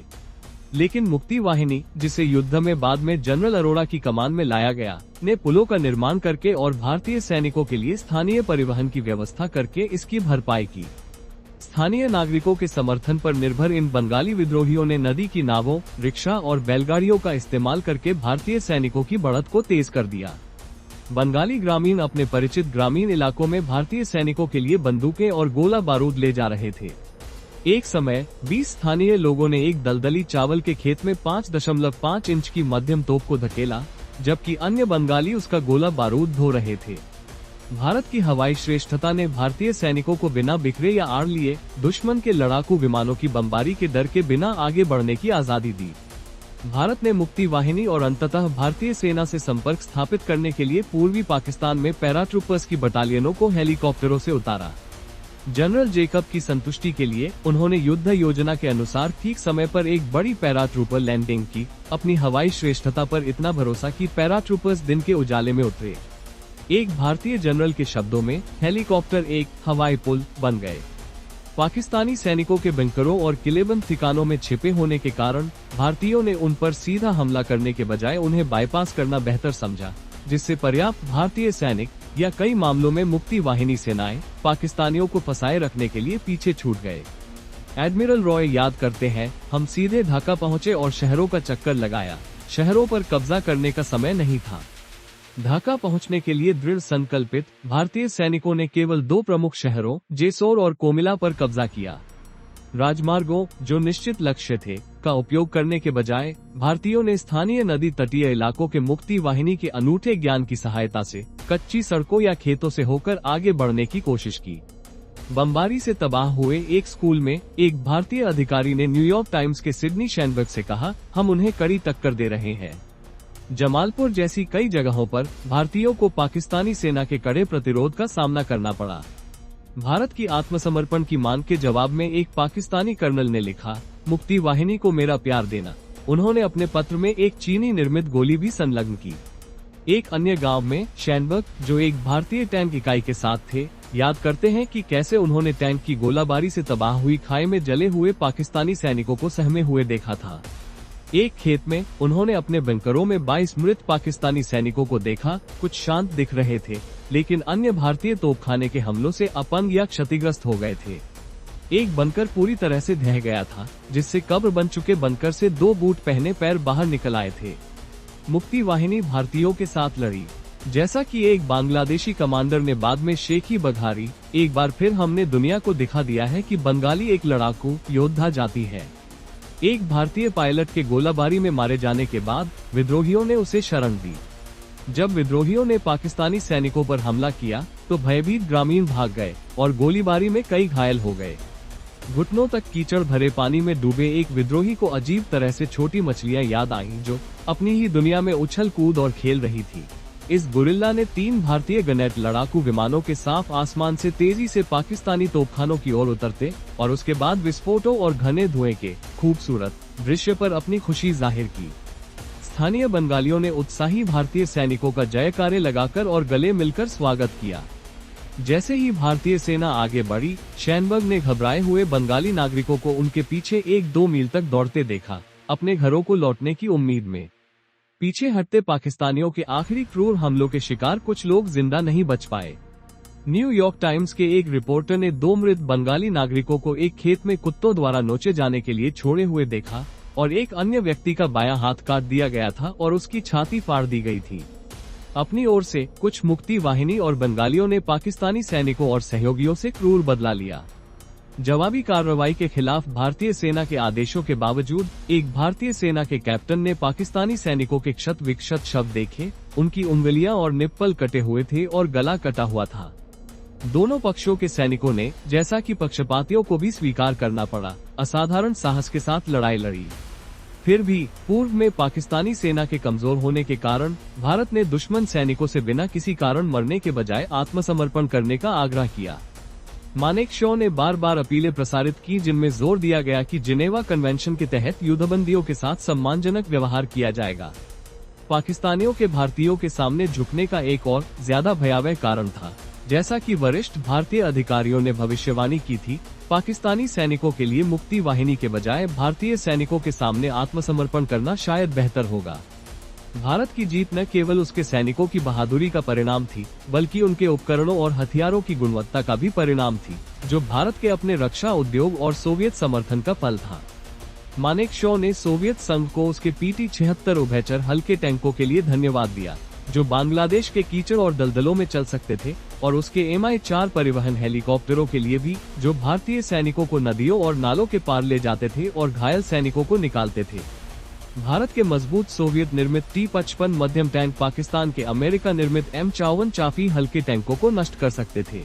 लेकिन मुक्ति वाहिनी, जिसे युद्ध में बाद में जनरल अरोड़ा की कमान में लाया गया, ने पुलों का निर्माण करके और भारतीय सैनिकों के लिए स्थानीय परिवहन की व्यवस्था करके इसकी भरपाई की। स्थानीय नागरिकों के समर्थन पर निर्भर इन बंगाली विद्रोहियों ने नदी की नावों, रिक्शा और बैलगाड़ियों का इस्तेमाल करके भारतीय सैनिकों की बढ़त को तेज कर दिया। बंगाली ग्रामीण अपने परिचित ग्रामीण इलाकों में भारतीय सैनिकों के लिए बंदूकें और गोला बारूद ले जा रहे थे। एक समय 20 स्थानीय लोगों ने एक दलदली चावल के खेत में 5.5 इंच की मध्यम तोप को धकेला, जबकि अन्य बंगाली उसका गोला बारूद धो रहे थे। भारत की हवाई श्रेष्ठता ने भारतीय सैनिकों को बिना बिखरे या आड़ लिए दुश्मन के लड़ाकू विमानों की बमबारी के डर के बिना आगे बढ़ने की आजादी दी। भारत ने मुक्ति वाहिनी और अंततः भारतीय सेना से संपर्क स्थापित करने के लिए पूर्वी पाकिस्तान में पैराट्रूपर्स की बटालियनों को हेलीकॉप्टरों से उतारा। जनरल जेकब की संतुष्टि के लिए उन्होंने युद्ध योजना के अनुसार ठीक समय पर एक बड़ी पैराट्रूपर लैंडिंग की, अपनी हवाई श्रेष्ठता पर इतना भरोसा कि पैराट्रूपर्स दिन के उजाले में उतरे। एक भारतीय जनरल के शब्दों में, हेलीकॉप्टर एक हवाई पुल बन गए। पाकिस्तानी सैनिकों के बंकरों और किलेबंद ठिकानों में छिपे होने के कारण भारतीयों ने उन पर सीधा हमला करने के बजाय उन्हें बाईपास करना बेहतर समझा, जिससे पर्याप्त भारतीय सैनिक या कई मामलों में मुक्ति वाहिनी सेनाएं पाकिस्तानियों को फंसाए रखने के लिए पीछे छूट गए। एडमिरल रॉय याद करते हैं, हम सीधे ढाका पहुंचे और शहरों का चक्कर लगाया। शहरों पर कब्जा करने का समय नहीं था। ढाका पहुंचने के लिए दृढ़ संकल्पित भारतीय सैनिकों ने केवल 2 प्रमुख शहरों जेसोर और कोमिला पर कब्जा किया। राजमार्गों, जो निश्चित लक्ष्य थे, का उपयोग करने के बजाय भारतीयों ने स्थानीय नदी तटीय इलाकों के मुक्ति वाहिनी के अनूठे ज्ञान की सहायता से कच्ची सड़कों या खेतों से होकर आगे बढ़ने की कोशिश की। बमबारी से तबाह हुए एक स्कूल में एक भारतीय अधिकारी ने न्यूयॉर्क टाइम्स के सिडनी शैनबर्ग से कहा, हम उन्हें कड़ी टक्कर दे रहे हैं। जमालपुर जैसी कई जगहों पर भारतीयों को पाकिस्तानी सेना के कड़े प्रतिरोध का सामना करना पड़ा। भारत की आत्मसमर्पण की मांग के जवाब में एक पाकिस्तानी कर्नल ने लिखा, मुक्ति वाहिनी को मेरा प्यार देना। उन्होंने अपने पत्र में एक चीनी निर्मित गोली भी संलग्न की। एक अन्य गांव में शैनबर्ग, जो एक भारतीय टैंक इकाई के साथ थे, याद करते हैं कि कैसे उन्होंने टैंक की गोलाबारी से तबाह हुई खाई में जले हुए पाकिस्तानी सैनिकों को सहमे हुए देखा था। एक खेत में उन्होंने अपने बंकरों में 22 मृत पाकिस्तानी सैनिकों को देखा। कुछ शांत दिख रहे थे, लेकिन अन्य भारतीय तोपखाने के हमलों से अपंग या क्षतिग्रस्त हो गए थे। एक बंकर पूरी तरह से ढह गया था, जिससे कब्र बन चुके बंकर से 2 बूट पहने पैर बाहर निकल आए थे। मुक्ति वाहिनी भारतीयों के साथ लड़ी। जैसा कि एक बांग्लादेशी कमांडर ने बाद में शेखी बघारी, एक बार फिर हमने दुनिया को दिखा दिया है कि बंगाली एक लड़ाकू योद्धा जाति है। एक भारतीय पायलट के गोलाबारी में मारे जाने के बाद विद्रोहियों ने उसे शरण दी। जब विद्रोहियों ने पाकिस्तानी सैनिकों पर हमला किया तो भयभीत ग्रामीण भाग गए और गोलीबारी में कई घायल हो गए। घुटनों तक कीचड़ भरे पानी में डूबे एक विद्रोही को अजीब तरह से छोटी मछलियां याद आईं, जो अपनी ही दुनिया में उछल कूद और खेल रही थी। इस गुरिल्ला ने 3 भारतीय गनैट लड़ाकू विमानों के साफ आसमान से तेजी से पाकिस्तानी तोपखानों की ओर उतरते और उसके बाद विस्फोटों और घने धुएं के खूबसूरत दृश्य पर अपनी खुशी जाहिर की। स्थानीय बंगालियों ने उत्साही भारतीय सैनिकों का जयकारे लगाकर और गले मिलकर स्वागत किया। जैसे ही भारतीय सेना आगे बढ़ी, शैनबर्ग ने घबराए हुए बंगाली नागरिकों को उनके पीछे 1-2 मील तक दौड़ते देखा, अपने घरों को लौटने की उम्मीद में। पीछे हटते पाकिस्तानियों के आखिरी क्रूर हमलों के शिकार कुछ लोग जिंदा नहीं बच पाए। न्यूयॉर्क टाइम्स के एक रिपोर्टर ने 2 मृत बंगाली नागरिकों को एक खेत में कुत्तों द्वारा नोचे जाने के लिए छोड़े हुए देखा और एक अन्य व्यक्ति का बायां हाथ काट दिया गया था और उसकी छाती फाड़ दी गई थी। अपनी ओर से कुछ मुक्ति वाहिनी और बंगालियों ने पाकिस्तानी सैनिकों और सहयोगियों से क्रूर बदला लिया। जवाबी कार्रवाई के खिलाफ भारतीय सेना के आदेशों के बावजूद एक भारतीय सेना के कैप्टन ने पाकिस्तानी सैनिकों के क्षत विक्षत शव देखे। उनकी उंगलियां और निप्पल कटे हुए थे और गला कटा हुआ था। दोनों पक्षों के सैनिकों ने, जैसा कि पक्षपातियों को भी स्वीकार करना पड़ा, असाधारण साहस के साथ लड़ाई लड़ी। फिर भी पूर्व में पाकिस्तानी सेना के कमजोर होने के कारण भारत ने दुश्मन सैनिकों से बिना किसी कारण मरने के बजाय आत्मसमर्पण करने का आग्रह किया। मानेकशॉ ने बार बार अपीलें प्रसारित की, जिनमें जोर दिया गया कि जिनेवा कन्वेंशन के तहत युद्धबंदियों के साथ सम्मानजनक व्यवहार किया जाएगा। पाकिस्तानियों के भारतीयों के सामने झुकने का एक और ज्यादा भयावह कारण था। जैसा कि वरिष्ठ भारतीय अधिकारियों ने भविष्यवाणी की थी, पाकिस्तानी सैनिकों के लिए मुक्ति वाहिनी के बजाय भारतीय सैनिकों के सामने आत्मसमर्पण करना शायद बेहतर होगा। भारत की जीत न केवल उसके सैनिकों की बहादुरी का परिणाम थी, बल्कि उनके उपकरणों और हथियारों की गुणवत्ता का भी परिणाम थी, जो भारत के अपने रक्षा उद्योग और सोवियत समर्थन का फल था। मानेकशॉ ने सोवियत संघ को उसके PT-76 उभयचर हल्के टैंकों के लिए धन्यवाद दिया, जो बांग्लादेश के कीचड़ और दलदलों में चल सकते थे, और उसके Mi-4 परिवहन हेलीकॉप्टरों के लिए भी, जो भारतीय सैनिकों को नदियों और नालों के पार ले जाते थे और घायल सैनिकों को निकालते थे। भारत के मजबूत सोवियत निर्मित T-55 मध्यम टैंक पाकिस्तान के अमेरिका निर्मित M-54 चाफी हल्के टैंकों को नष्ट कर सकते थे।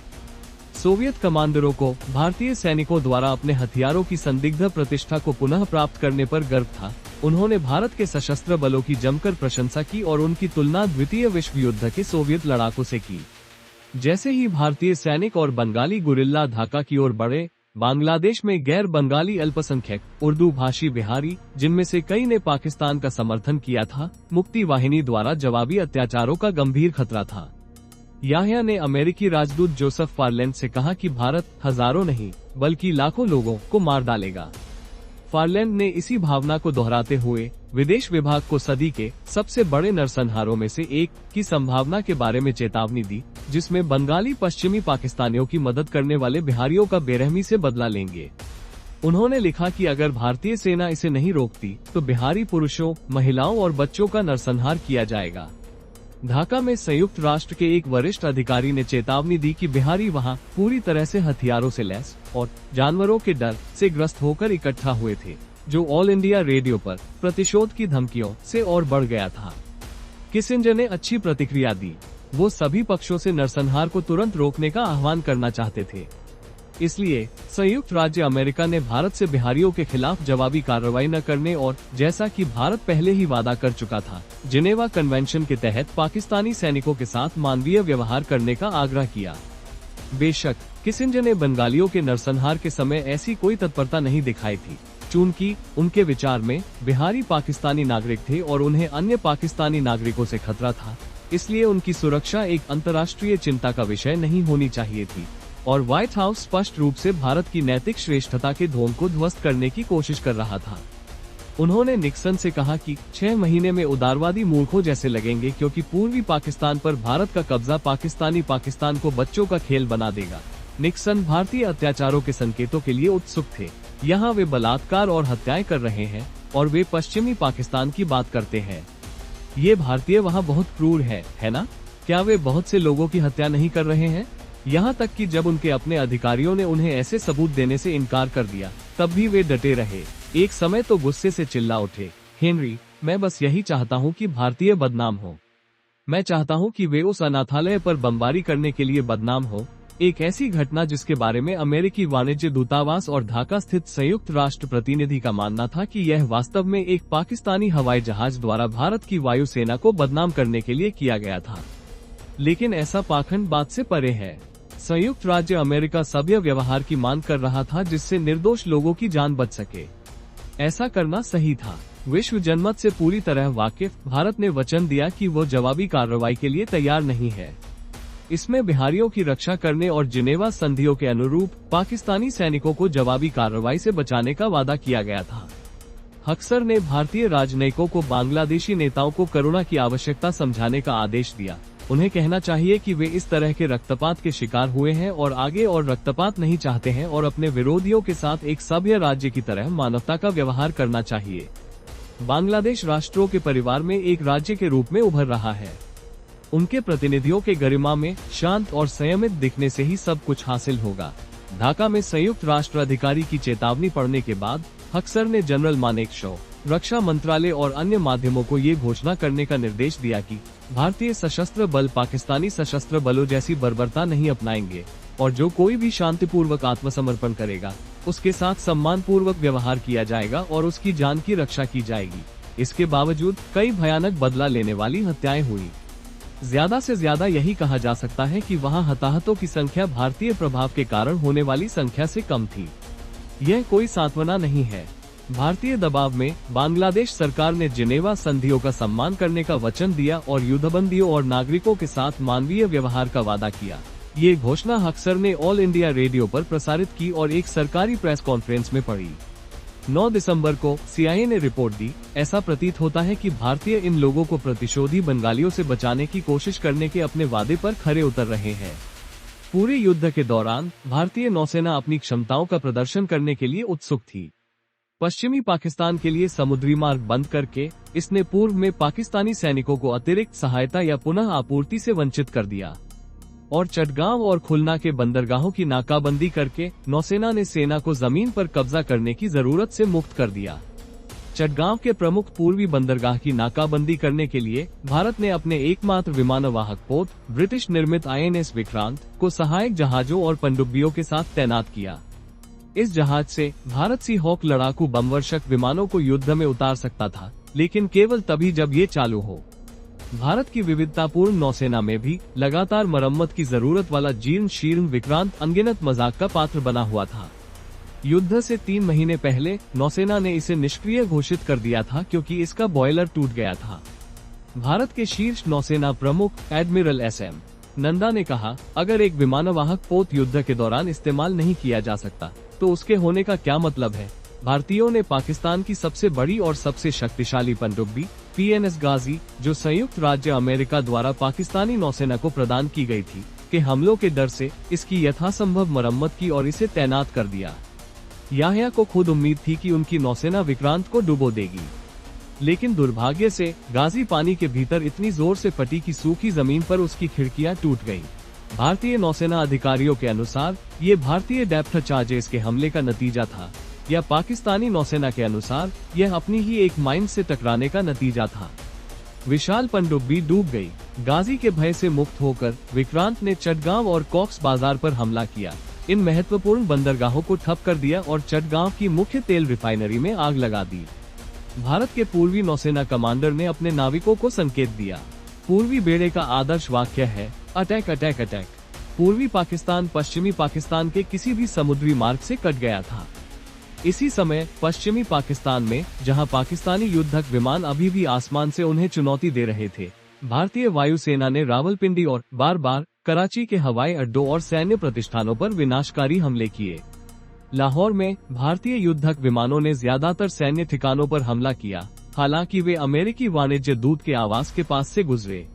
सोवियत कमांडरों को भारतीय सैनिकों द्वारा अपने हथियारों की संदिग्ध प्रतिष्ठा को पुनः प्राप्त करने पर गर्व था। उन्होंने भारत के सशस्त्र बलों की जमकर प्रशंसा की और उनकी तुलना द्वितीय विश्व युद्ध के सोवियत लड़ाकों से की। जैसे ही भारतीय सैनिक और बंगाली गुरिल्ला ढाका की ओर बढ़े, बांग्लादेश में गैर बंगाली अल्पसंख्यक उर्दू भाषी बिहारी, जिनमें से कई ने पाकिस्तान का समर्थन किया था, मुक्ति वाहिनी द्वारा जवाबी अत्याचारों का गंभीर खतरा था। याह्या ने अमेरिकी राजदूत जोसेफ फारलैंड से कहा कि भारत हजारों नहीं बल्कि लाखों लोगों को मार डालेगा। फारलैंड ने इसी भावना को दोहराते हुए विदेश विभाग को सदी के सबसे बड़े नरसंहारों में से एक की संभावना के बारे में चेतावनी दी, जिसमें बंगाली पश्चिमी पाकिस्तानियों की मदद करने वाले बिहारियों का बेरहमी से बदला लेंगे। उन्होंने लिखा कि अगर भारतीय सेना इसे नहीं रोकती तो बिहारी पुरुषों, महिलाओं और बच्चों का नरसंहार किया जाएगा। ढाका में संयुक्त राष्ट्र के एक वरिष्ठ अधिकारी ने चेतावनी दी कि बिहारी वहां पूरी तरह से हथियारों से लैस और जानवरों के डर से ग्रस्त होकर इकट्ठा हुए थे, जो ऑल इंडिया रेडियो पर प्रतिशोध की धमकियों से और बढ़ गया था। किसिंजर ने अच्छी प्रतिक्रिया दी। वो सभी पक्षों से नरसंहार को तुरंत रोकने का आह्वान करना चाहते थे। इसलिए संयुक्त राज्य अमेरिका ने भारत से बिहारियों के खिलाफ जवाबी कार्रवाई न करने और, जैसा कि भारत पहले ही वादा कर चुका था, जिनेवा कन्वेंशन के तहत पाकिस्तानी सैनिकों के साथ मानवीय व्यवहार करने का आग्रह किया। बेशक किसिंजर ने बंगालियों के नरसंहार के समय ऐसी कोई तत्परता नहीं दिखाई थी, चूंकि उनके विचार में बिहारी पाकिस्तानी नागरिक थे और उन्हें अन्य पाकिस्तानी नागरिकों से खतरा था, इसलिए उनकी सुरक्षा एक अंतर्राष्ट्रीय चिंता का विषय नहीं होनी चाहिए थी। और व्हाइट हाउस स्पष्ट रूप से भारत की नैतिक श्रेष्ठता के ढोंग को ध्वस्त करने की कोशिश कर रहा था। उन्होंने निक्सन से कहा कि 6 महीने में उदारवादी मूर्खों जैसे लगेंगे, क्योंकि पूर्वी पाकिस्तान पर भारत का कब्जा पाकिस्तान को बच्चों का खेल बना देगा। निक्सन भारतीय अत्याचारों के संकेतों के लिए उत्सुक थे। यहाँ वे बलात्कार और हत्याएं कर रहे हैं और वे पश्चिमी पाकिस्तान की बात करते हैं। ये भारतीय वहाँ बहुत क्रूर है ना? क्या वे बहुत से लोगों की हत्या नहीं कर रहे हैं? यहाँ तक कि जब उनके अपने अधिकारियों ने उन्हें ऐसे सबूत देने से इनकार कर दिया, तब भी वे डटे रहे। एक समय तो गुस्से से चिल्ला उठे, हेनरी, मैं बस यही चाहता हूँ कि भारतीय बदनाम हो। मैं चाहता हूँ कि वे उस अनाथालय पर बमबारी करने के लिए बदनाम हो, एक ऐसी घटना जिसके बारे में अमेरिकी वाणिज्य दूतावास और ढाका स्थित संयुक्त राष्ट्र प्रतिनिधि का मानना था कि यह वास्तव में एक पाकिस्तानी हवाई जहाज द्वारा भारत की वायुसेना को बदनाम करने के लिए किया गया था। लेकिन ऐसा पाखंड बात से परे है। संयुक्त राज्य अमेरिका सभ्य व्यवहार की मांग कर रहा था, जिससे निर्दोष लोगों की जान बच सके। ऐसा करना सही था। विश्व जनमत से पूरी तरह वाकिफ भारत ने वचन दिया कि वो जवाबी कार्रवाई के लिए तैयार नहीं है। इसमें बिहारियों की रक्षा करने और जिनेवा संधियों के अनुरूप पाकिस्तानी सैनिकों को जवाबी कार्रवाई से बचाने का वादा किया गया था। हक्सर ने भारतीय राजनयिकों को बांग्लादेशी नेताओं को करुणा की आवश्यकता समझाने का आदेश दिया। उन्हें कहना चाहिए कि वे इस तरह के रक्तपात के शिकार हुए हैं और आगे और रक्तपात नहीं चाहते हैं और अपने विरोधियों के साथ एक सभ्य राज्य की तरह मानवता का व्यवहार करना चाहिए। बांग्लादेश राष्ट्रों के परिवार में एक राज्य के रूप में उभर रहा है। उनके प्रतिनिधियों के गरिमा में शांत और संयमित दिखने से ही सब कुछ हासिल होगा। ढाका में संयुक्त राष्ट्र अधिकारी की चेतावनी पड़ने के बाद हक्सर ने जनरल मानेकशॉ, रक्षा मंत्रालय और अन्य माध्यमों को ये घोषणा करने का निर्देश दिया कि भारतीय सशस्त्र बल पाकिस्तानी सशस्त्र बलों जैसी बर्बरता नहीं अपनाएंगे और जो कोई भी शांतिपूर्वक आत्मसमर्पण करेगा उसके साथ सम्मानपूर्वक व्यवहार किया जाएगा और उसकी जान की रक्षा की जाएगी। इसके बावजूद कई भयानक बदला लेने वाली हत्याएं हुई। ज्यादा से ज्यादा यही कहा जा सकता है कि वहां हताहतों की संख्या भारतीय प्रभाव के कारण होने वाली संख्या से कम थी। यह कोई सांत्वना नहीं है। भारतीय दबाव में बांग्लादेश सरकार ने जिनेवा संधियों का सम्मान करने का वचन दिया और युद्धबंदियों और नागरिकों के साथ मानवीय व्यवहार का वादा किया। ये घोषणा हक्सर ने ऑल इंडिया रेडियो पर प्रसारित की और एक सरकारी प्रेस कॉन्फ्रेंस में पढ़ी। 9 दिसंबर को CIA ने रिपोर्ट दी, ऐसा प्रतीत होता है कि भारतीय इन लोगों को प्रतिशोधी बंगालियों से बचाने की कोशिश करने के अपने वादे पर खरे उतर रहे हैं। पूरे युद्ध के दौरान भारतीय नौसेना अपनी क्षमताओं का प्रदर्शन करने के लिए उत्सुक थी। पश्चिमी पाकिस्तान के लिए समुद्री मार्ग बंद करके इसने पूर्व में पाकिस्तानी सैनिकों को अतिरिक्त सहायता या पुनः आपूर्ति से वंचित कर दिया और चटगांव और खुलना के बंदरगाहों की नाकाबंदी करके नौसेना ने सेना को जमीन पर कब्जा करने की जरूरत से मुक्त कर दिया। चटगांव के प्रमुख पूर्वी बंदरगाह की नाकाबंदी करने के लिए भारत ने अपने एकमात्र विमानवाहक पोत ब्रिटिश निर्मित INS विक्रांत को सहायक जहाजों और पनडुब्बियों के साथ तैनात किया। इस जहाज से भारत सी हॉक लड़ाकू बमवर्षक विमानों को युद्ध में उतार सकता था, लेकिन केवल तभी जब ये चालू हो। भारत की विविधतापूर्ण नौसेना में भी लगातार मरम्मत की जरूरत वाला जीर्ण शीर्ण विक्रांत अनगिनत मजाक का पात्र बना हुआ था। युद्ध से 3 महीने पहले नौसेना ने इसे निष्क्रिय घोषित कर दिया था क्योंकि इसका बॉयलर टूट गया था। भारत के शीर्ष नौसेना प्रमुख एडमिरल SM नंदा ने कहा, अगर एक विमानवाहक पोत युद्ध के दौरान इस्तेमाल नहीं किया जा सकता तो उसके होने का क्या मतलब है। भारतीयों ने पाकिस्तान की सबसे बड़ी और सबसे शक्तिशाली पनडुब्बी PNS गाजी, जो संयुक्त राज्य अमेरिका द्वारा पाकिस्तानी नौसेना को प्रदान की गई थी, के हमलों के डर से इसकी यथासंभव मरम्मत की और इसे तैनात कर दिया। याह्या को खुद उम्मीद थी कि उनकी नौसेना विक्रांत को डुबो देगी, लेकिन दुर्भाग्य से गाजी पानी के भीतर इतनी जोर से फटी कि सूखी जमीन पर उसकी खिड़कियां टूट गईं। भारतीय नौसेना अधिकारियों के अनुसार ये भारतीय डेप्थ चार्जेस के हमले का नतीजा था, या पाकिस्तानी नौसेना के अनुसार यह अपनी ही एक माइन से टकराने का नतीजा था। विशाल पनडुब्बी डूब गई। गाजी के भय से मुक्त होकर विक्रांत ने चटगांव और कॉक्स बाजार पर हमला किया, इन महत्वपूर्ण बंदरगाहों को ठप कर दिया और चटगांव की मुख्य तेल रिफाइनरी में आग लगा दी। भारत के पूर्वी नौसेना कमांडर ने अपने नाविकों को संकेत दिया। पूर्वी बेड़े का आदर्श वाक्य है, अटैक अटैक अटैक। पूर्वी पाकिस्तान पश्चिमी पाकिस्तान के किसी भी समुद्री मार्ग से कट गया था। इसी समय पश्चिमी पाकिस्तान में, जहां पाकिस्तानी युद्धक विमान अभी भी आसमान से उन्हें चुनौती दे रहे थे, भारतीय वायुसेना ने रावलपिंडी और बार-बार कराची के हवाई अड्डों और सैन्य प्रतिष्ठानों पर विनाशकारी हमले किए। लाहौर में भारतीय युद्धक विमानों ने ज्यादातर सैन्य ठिकानों पर हमला किया, हालांकि वे अमेरिकी वाणिज्य दूत के आवास के पास से गुजरे।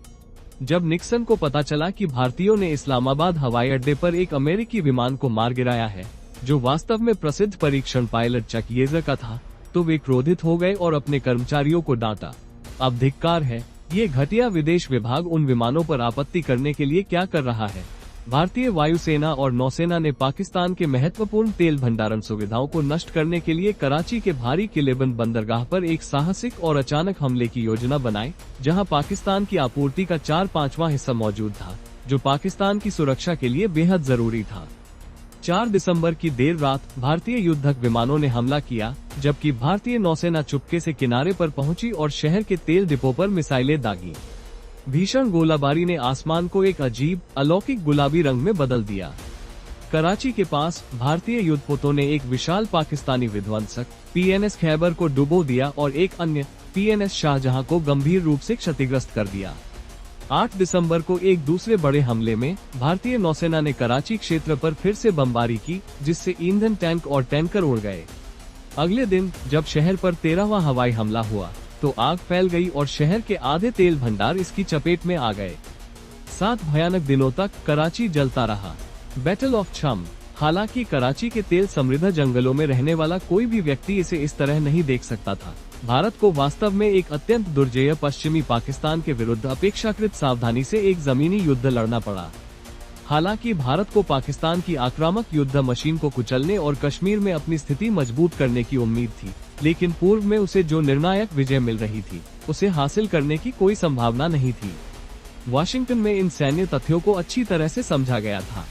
जब निक्सन को पता चला कि भारतीयों ने इस्लामाबाद हवाई अड्डे पर एक अमेरिकी विमान को मार गिराया है, जो वास्तव में प्रसिद्ध परीक्षण पायलट चक येजर का था, तो वे क्रोधित हो गए और अपने कर्मचारियों को डांटा। अब धिक्कार है, ये घटिया विदेश विभाग उन विमानों पर आपत्ति करने के लिए क्या कर रहा है। भारतीय वायुसेना और नौसेना ने पाकिस्तान के महत्वपूर्ण तेल भंडारण सुविधाओं को नष्ट करने के लिए कराची के भारी किलेबंद बंदरगाह पर एक साहसिक और अचानक हमले की योजना बनाई, जहां पाकिस्तान की आपूर्ति का 4/5वां हिस्सा मौजूद था, जो पाकिस्तान की सुरक्षा के लिए बेहद जरूरी था। 4 दिसंबर की देर रात भारतीय युद्धक विमानों ने हमला किया, जबकि भारतीय नौसेना चुपके से किनारे पर पहुंची और शहर के तेल डिपो पर मिसाइलें दागी। भीषण गोलाबारी ने आसमान को एक अजीब अलौकिक गुलाबी रंग में बदल दिया। कराची के पास भारतीय युद्धपोतों ने एक विशाल पाकिस्तानी विध्वंसक PNS खैबर को डुबो दिया और एक अन्य PNS शाहजहां को गंभीर रूप से क्षतिग्रस्त कर दिया। 8 दिसंबर को एक दूसरे बड़े हमले में भारतीय नौसेना ने कराची क्षेत्र पर फिर से बमबारी की, जिससे ईंधन टैंक और टैंकर उड़ गए। अगले दिन जब शहर पर 13वां हवाई हमला हुआ तो आग फैल गई और शहर के आधे तेल भंडार इसकी चपेट में आ गए। 7 भयानक दिनों तक कराची जलता रहा। बैटल ऑफ छम। हालांकि कराची के तेल समृद्ध जंगलों में रहने वाला कोई भी व्यक्ति इसे इस तरह नहीं देख सकता था। भारत को वास्तव में एक अत्यंत दुर्जेय पश्चिमी पाकिस्तान के विरुद्ध अपेक्षाकृत सावधानी से एक जमीनी युद्ध लड़ना पड़ा। हालांकि भारत को पाकिस्तान की आक्रामक युद्ध मशीन को कुचलने और कश्मीर में अपनी स्थिति मजबूत करने की उम्मीद थी, लेकिन पूर्व में उसे जो निर्णायक विजय मिल रही थी, उसे हासिल करने की कोई संभावना नहीं थी। वाशिंगटन में इन सैन्य तथ्यों को अच्छी तरह से समझा गया था।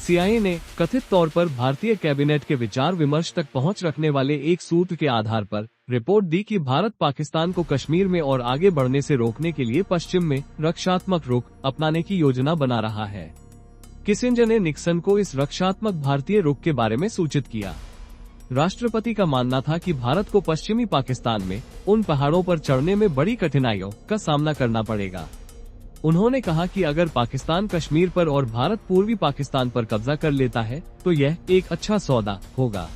CIA ने कथित तौर पर भारतीय कैबिनेट के विचार विमर्श तक पहुंच रखने वाले एक सूत्र के आधार पर रिपोर्ट दी कि भारत पाकिस्तान को कश्मीर में और आगे बढ़ने से रोकने के लिए पश्चिम में रक्षात्मक रुख अपनाने की योजना बना रहा है। किसिंजर ने निक्सन को इस रक्षात्मक भारतीय रुख के बारे में सूचित किया। राष्ट्रपति का मानना था कि भारत को पश्चिमी पाकिस्तान में उन पहाड़ों पर चढ़ने में बड़ी कठिनाइयों का सामना करना पड़ेगा। उन्होंने कहा कि अगर पाकिस्तान कश्मीर पर और भारत पूर्वी पाकिस्तान पर कब्जा कर लेता है तो यह एक अच्छा सौदा होगा।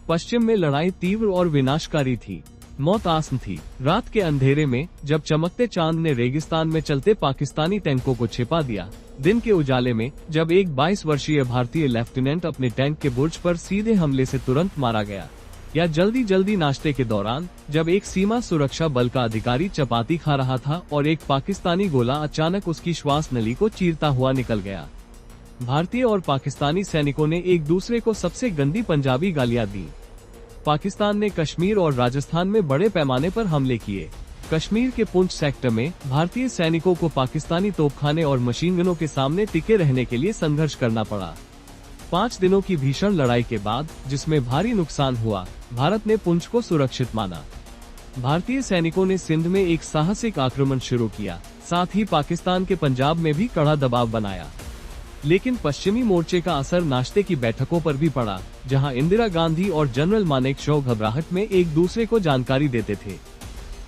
पश्चिम में लड़ाई तीव्र और विनाशकारी थी। मौत आसन थी। रात के अंधेरे में जब चमकते चांद ने रेगिस्तान में चलते पाकिस्तानी टैंकों को छिपा दिया, दिन के उजाले में जब एक 22 वर्षीय भारतीय लेफ्टिनेंट अपने टैंक के बुर्ज पर सीधे हमले से तुरंत मारा गया, या जल्दी नाश्ते के दौरान जब एक सीमा सुरक्षा बल का अधिकारी चपाती खा रहा था और एक पाकिस्तानी गोला अचानक उसकी श्वास नली को चीरता हुआ निकल गया। भारतीय और पाकिस्तानी सैनिकों ने एक दूसरे को सबसे गंदी पंजाबी गालियां दी। पाकिस्तान ने कश्मीर और राजस्थान में बड़े पैमाने पर हमले किए। कश्मीर के पुंछ सेक्टर में भारतीय सैनिकों को पाकिस्तानी तोपखाने और मशीन गनों के सामने टिके रहने के लिए संघर्ष करना पड़ा। 5 दिनों की भीषण लड़ाई के बाद, जिसमें भारी नुकसान हुआ, भारत ने पुंछ को सुरक्षित माना। भारतीय सैनिकों ने सिंध में एक साहसिक आक्रमण शुरू किया, साथ ही पाकिस्तान के पंजाब में भी कड़ा दबाव बनाया। लेकिन पश्चिमी मोर्चे का असर नाश्ते की बैठकों पर भी पड़ा, जहां इंदिरा गांधी और जनरल मानेकशॉ घबराहट में एक दूसरे को जानकारी देते थे।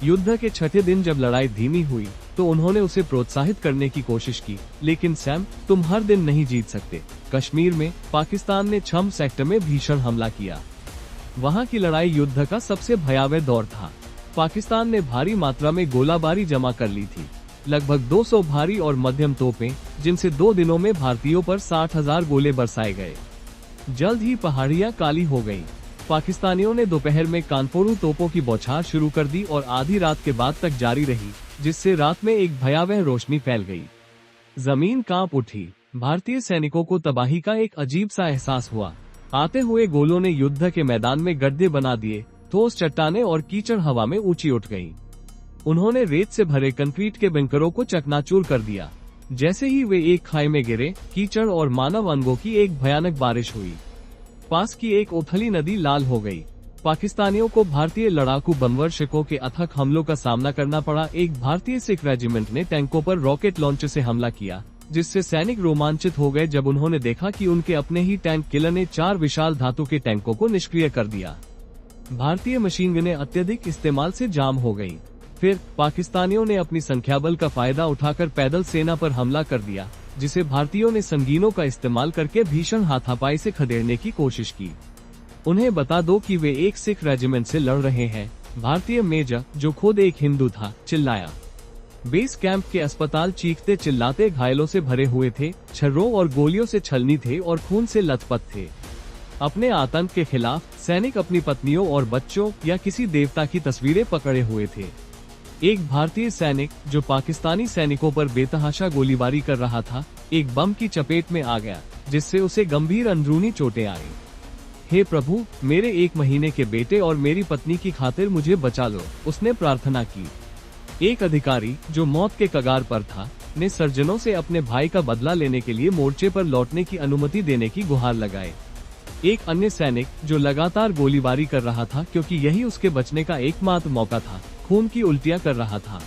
युद्ध के छठे दिन जब लड़ाई धीमी हुई तो उन्होंने उसे प्रोत्साहित करने की कोशिश की, लेकिन सैम, तुम हर दिन नहीं जीत सकते। कश्मीर में पाकिस्तान ने छम सेक्टर में भीषण हमला किया। वहां की लड़ाई युद्ध का सबसे भयावह दौर था। पाकिस्तान ने भारी मात्रा में गोलाबारी जमा कर ली थी, लगभग 200 भारी और मध्यम तोपें, जिनसे 2 दिनों में भारतीयों पर 60,000 गोले बरसाए गए। जल्द ही पहाड़ियां काली हो गईं। पाकिस्तानियों ने दोपहर में कानफोड़ू तोपों की बौछार शुरू कर दी और आधी रात के बाद तक जारी रही, जिससे रात में एक भयावह रोशनी फैल गई। जमीन कांप उठी। भारतीय सैनिकों को तबाही का एक अजीब सा एहसास हुआ। आते हुए गोलों ने युद्ध के मैदान में गड्ढे बना दिए, ठोस चट्टानें और कीचड़ हवा में ऊंची उठ गईं। उन्होंने रेत से भरे कंक्रीट के बंकरों को चकनाचूर कर दिया। जैसे ही वे एक खाई में गिरे, कीचड़ और मानव अंगों की एक भयानक बारिश हुई। पास की एक उथली नदी लाल हो गई। पाकिस्तानियों को भारतीय लड़ाकू बमवर्षकों के अथक हमलों का सामना करना पड़ा। एक भारतीय सिख रेजिमेंट ने टैंकों पर रॉकेट लॉन्चर से हमला किया, जिससे सैनिक रोमांचित हो गए जब उन्होंने देखा कि उनके अपने ही टैंक किलर ने 4 विशाल धातु के टैंकों को निष्क्रिय कर दिया। भारतीय मशीन गनें अत्यधिक इस्तेमाल से जाम हो गयी। फिर पाकिस्तानियों ने अपनी संख्याबल का फायदा उठाकर पैदल सेना पर हमला कर दिया, जिसे भारतीयों ने संगीनों का इस्तेमाल करके भीषण हाथापाई से खदेड़ने की कोशिश की। उन्हें बता दो कि वे एक सिख रेजिमेंट से लड़ रहे हैं, भारतीय मेजर, जो खुद एक हिंदू था, चिल्लाया। बेस कैंप के अस्पताल चीखते चिल्लाते घायलों से भरे हुए थे, छर्रों और गोलियों से छलनी थे और खून से लथपथ थे। अपने आतंक के खिलाफ सैनिक अपनी पत्नियों और बच्चों या किसी देवता की तस्वीरें पकड़े हुए थे। एक भारतीय सैनिक जो पाकिस्तानी सैनिकों पर बेतहाशा गोलीबारी कर रहा था, एक बम की चपेट में आ गया, जिससे उसे गंभीर अंदरूनी चोटें आई। हे प्रभु, मेरे 1 महीने के बेटे और मेरी पत्नी की खातिर मुझे बचा लो, उसने प्रार्थना की। एक अधिकारी जो मौत के कगार पर था, ने सर्जनों से अपने भाई का बदला लेने के लिए मोर्चे पर लौटने की अनुमति देने की गुहार लगाई। एक अन्य सैनिक जो लगातार गोलीबारी कर रहा था क्योंकि यही उसके बचने का एकमात्र मौका था, खून की उल्टियां कर रहा था।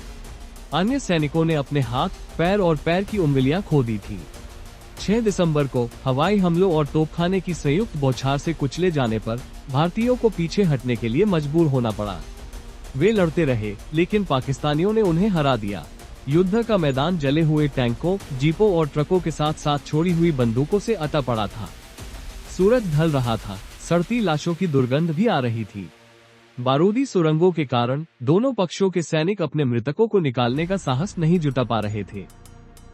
अन्य सैनिकों ने अपने हाथ, पैर और पैर की उंगलियां खो दी थी। 6 दिसंबर को हवाई हमलों और तोपखाने की संयुक्त बौछार से कुचले जाने पर भारतीयों को पीछे हटने के लिए मजबूर होना पड़ा। वे लड़ते रहे, लेकिन पाकिस्तानियों ने उन्हें हरा दिया। युद्ध का मैदान जले हुए टैंकों, जीपों और ट्रकों के साथ साथ छोड़ी हुई बंदूकों से अटा पड़ा था। सूरज ढल रहा था, सड़ती लाशों की दुर्गंध भी आ रही थी। बारूदी सुरंगों के कारण दोनों पक्षों के सैनिक अपने मृतकों को निकालने का साहस नहीं जुटा पा रहे थे।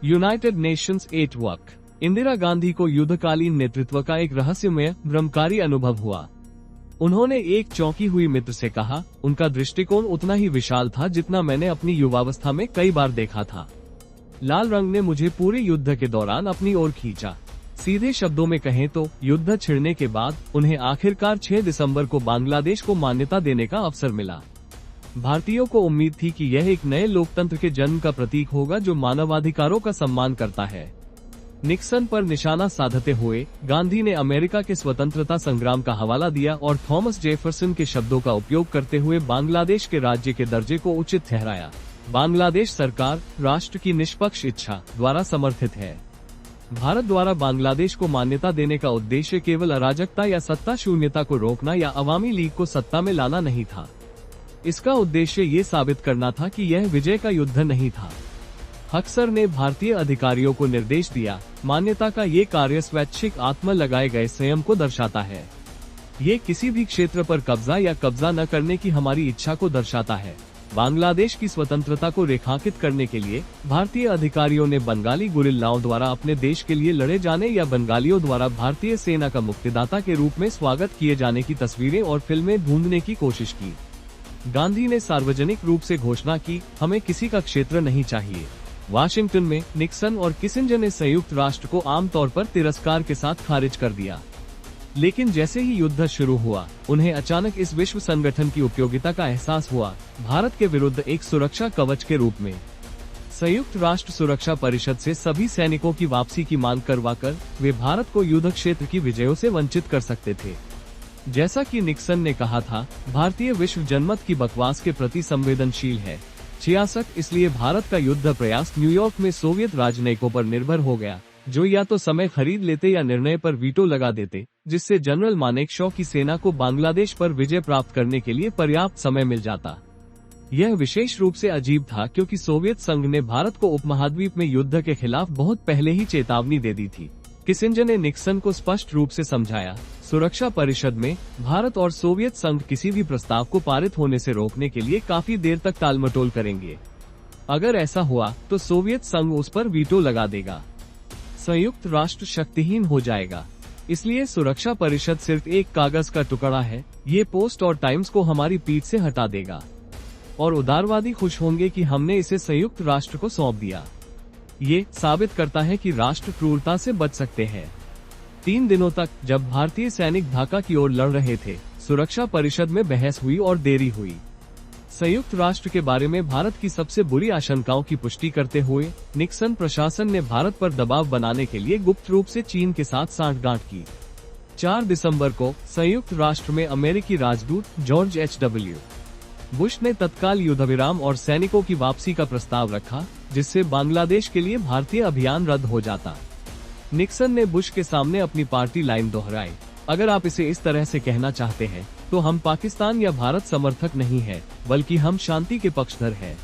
United Nations at work. Indira Gandhi को युद्धकालीन नेतृत्व का एक रहस्यमय, भ्रमकारी अनुभव हुआ। उन्होंने एक चौंकी हुई मित्र से कहा, उनका दृष्टिकोण उतना ही विशाल था जितना मैंने अपनी युवावस्था में कई बार देखा था। लाल रंग ने मुझे पूरे युद्ध के दौरान अपनी ओर खींचा। सीधे शब्दों में कहें तो युद्ध छिड़ने के बाद उन्हें आखिरकार 6 दिसंबर को बांग्लादेश को मान्यता देने का अवसर मिला। भारतीयों को उम्मीद थी कि यह एक नए लोकतंत्र के जन्म का प्रतीक होगा जो मानवाधिकारों का सम्मान करता है। निक्सन पर निशाना साधते हुए गांधी ने अमेरिका के स्वतंत्रता संग्राम का हवाला दिया और थॉमस जेफरसन के शब्दों का उपयोग करते हुए बांग्लादेश के राज्य के दर्जे को उचित ठहराया। बांग्लादेश सरकार राष्ट्र की निष्पक्ष इच्छा द्वारा समर्थित है। भारत द्वारा बांग्लादेश को मान्यता देने का उद्देश्य केवल अराजकता या सत्ता शून्यता को रोकना या अवामी लीग को सत्ता में लाना नहीं था। इसका उद्देश्य ये साबित करना था कि यह विजय का युद्ध नहीं था। हक्सर ने भारतीय अधिकारियों को निर्देश दिया, मान्यता का ये कार्य स्वैच्छिक आत्म लगाए गए संयम को दर्शाता है। ये किसी भी क्षेत्र पर कब्जा या कब्जा न करने की हमारी इच्छा को दर्शाता है। बांग्लादेश की स्वतंत्रता को रेखांकित करने के लिए भारतीय अधिकारियों ने बंगाली गुरिल्लाओं द्वारा अपने देश के लिए लड़े जाने या बंगालियों द्वारा भारतीय सेना का मुक्तिदाता के रूप में स्वागत किए जाने की तस्वीरें और फिल्में ढूंढने की कोशिश की। गांधी ने सार्वजनिक रूप से घोषणा की, हमें किसी का क्षेत्र नहीं चाहिए। वाशिंगटन में निक्सन और किसिंजर ने संयुक्त राष्ट्र को आमतौर पर तिरस्कार के साथ खारिज कर दिया। लेकिन जैसे ही युद्ध शुरू हुआ, उन्हें अचानक इस विश्व संगठन की उपयोगिता का एहसास हुआ, भारत के विरुद्ध एक सुरक्षा कवच के रूप में। संयुक्त राष्ट्र सुरक्षा परिषद से सभी सैनिकों की वापसी की मांग करवाकर वे भारत को युद्ध क्षेत्र की विजयों से वंचित कर सकते थे। जैसा कि निक्सन ने कहा था, भारतीय विश्व जनमत की बकवास के प्रति संवेदनशील है। 66 इसलिए भारत का युद्ध प्रयास न्यूयॉर्क में सोवियत राजनयिकों पर निर्भर हो गया, जो या तो समय खरीद लेते या निर्णय पर वीटो लगा देते, जिससे जनरल मानेकशॉ की सेना को बांग्लादेश पर विजय प्राप्त करने के लिए पर्याप्त समय मिल जाता। यह विशेष रूप से अजीब था क्योंकि सोवियत संघ ने भारत को उपमहाद्वीप में युद्ध के खिलाफ बहुत पहले ही चेतावनी दे दी थी। किसिंजर ने निक्सन को स्पष्ट रूप से समझाया, सुरक्षा परिषद में भारत और सोवियत संघ किसी भी प्रस्ताव को पारित होने से रोकने के लिए काफी देर तक टालमटोल करेंगे। अगर ऐसा हुआ तो सोवियत संघ उस पर वीटो लगा देगा। संयुक्त राष्ट्र शक्तिहीन हो जाएगा। इसलिए सुरक्षा परिषद सिर्फ एक कागज का टुकड़ा है। ये पोस्ट और टाइम्स को हमारी पीठ से हटा देगा और उदारवादी खुश होंगे कि हमने इसे संयुक्त राष्ट्र को सौंप दिया। ये साबित करता है कि राष्ट्र क्रूरता से बच सकते हैं। 3 दिनों तक जब भारतीय सैनिक ढाका की ओर लड़ रहे थे, सुरक्षा परिषद में बहस हुई और देरी हुई। संयुक्त राष्ट्र के बारे में भारत की सबसे बुरी आशंकाओं की पुष्टि करते हुए निक्सन प्रशासन ने भारत पर दबाव बनाने के लिए गुप्त रूप से चीन के साथ सांठगांठ की। 4 दिसंबर को संयुक्त राष्ट्र में अमेरिकी राजदूत जॉर्ज H.W. बुश ने तत्काल युद्धविराम और सैनिकों की वापसी का प्रस्ताव रखा, जिससे बांग्लादेश के लिए भारतीय अभियान रद्द हो जाता। निक्सन ने बुश के सामने अपनी पार्टी लाइन दोहराई, अगर आप इसे इस तरह से कहना चाहते हैं तो हम पाकिस्तान या भारत समर्थक नहीं है, बल्कि हम शांति के पक्षधर हैं।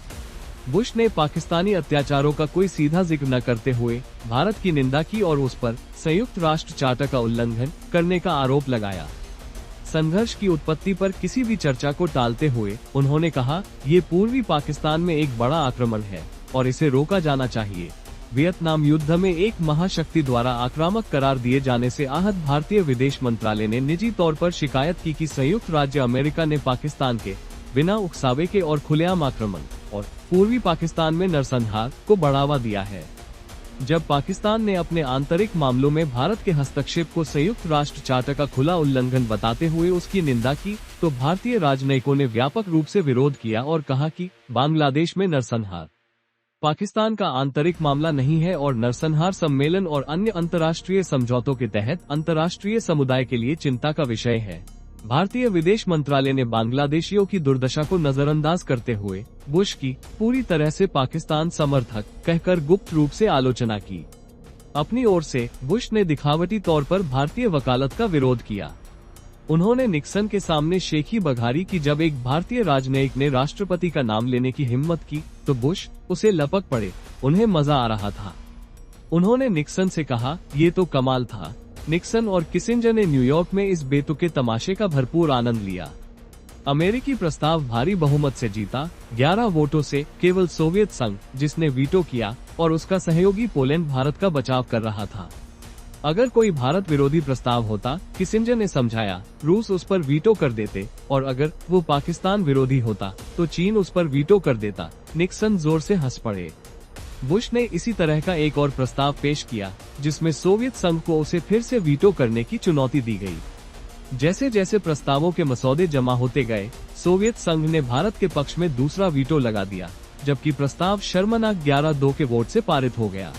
बुश ने पाकिस्तानी अत्याचारों का कोई सीधा जिक्र न करते हुए भारत की निंदा की और उस पर संयुक्त राष्ट्र चार्टर का उल्लंघन करने का आरोप लगाया। संघर्ष की उत्पत्ति पर किसी भी चर्चा को टालते हुए उन्होंने कहा, ये पूर्वी पाकिस्तान में एक बड़ा आक्रमण है और इसे रोका जाना चाहिए। वियतनाम युद्ध में एक महाशक्ति द्वारा आक्रामक करार दिए जाने से आहत भारतीय विदेश मंत्रालय ने निजी तौर पर शिकायत की कि संयुक्त राज्य अमेरिका ने पाकिस्तान के बिना उकसावे के और खुलेआम आक्रमण और पूर्वी पाकिस्तान में नरसंहार को बढ़ावा दिया है। जब पाकिस्तान ने अपने आंतरिक मामलों में भारत के हस्तक्षेप को संयुक्त राष्ट्र चार्टर का खुला उल्लंघन बताते हुए उसकी निंदा की, तो भारतीय राजनयिकों ने व्यापक रूप से विरोध किया और कहा कि बांग्लादेश में नरसंहार पाकिस्तान का आंतरिक मामला नहीं है और नरसंहार सम्मेलन और अन्य अंतर्राष्ट्रीय समझौतों के तहत अंतर्राष्ट्रीय समुदाय के लिए चिंता का विषय है। भारतीय विदेश मंत्रालय ने बांग्लादेशियों की दुर्दशा को नजरअंदाज करते हुए बुश की पूरी तरह से पाकिस्तान समर्थक कहकर गुप्त रूप से आलोचना की। अपनी ओर से बुश ने दिखावटी तौर पर भारतीय वकालत का विरोध किया। उन्होंने निक्सन के सामने शेखी बघारी की जब एक भारतीय राजनयिक ने राष्ट्रपति का नाम लेने की हिम्मत की तो बुश उसे लपक पड़े। उन्हें मजा आ रहा था। उन्होंने निक्सन से कहा, ये तो कमाल था। निक्सन और किसिंजर ने न्यूयॉर्क में इस बेतुके तमाशे का भरपूर आनंद लिया। अमेरिकी प्रस्ताव भारी बहुमत से जीता, 11 वोटों से केवल सोवियत संघ जिसने वीटो किया और उसका सहयोगी पोलैंड भारत का बचाव कर रहा था। अगर कोई भारत विरोधी प्रस्ताव होता, किसिंजर ने समझाया, रूस उस पर वीटो कर देते और अगर वो पाकिस्तान विरोधी होता तो चीन उस पर वीटो कर देता। निक्सन जोर से हंस पड़े। बुश ने इसी तरह का एक और प्रस्ताव पेश किया जिसमें सोवियत संघ को उसे फिर से वीटो करने की चुनौती दी गई। जैसे जैसे प्रस्तावों के मसौदे जमा होते गए, सोवियत संघ ने भारत के पक्ष में दूसरा वीटो लगा दिया, जबकि प्रस्ताव शर्मनाक 11-2 के वोट से पारित हो गया।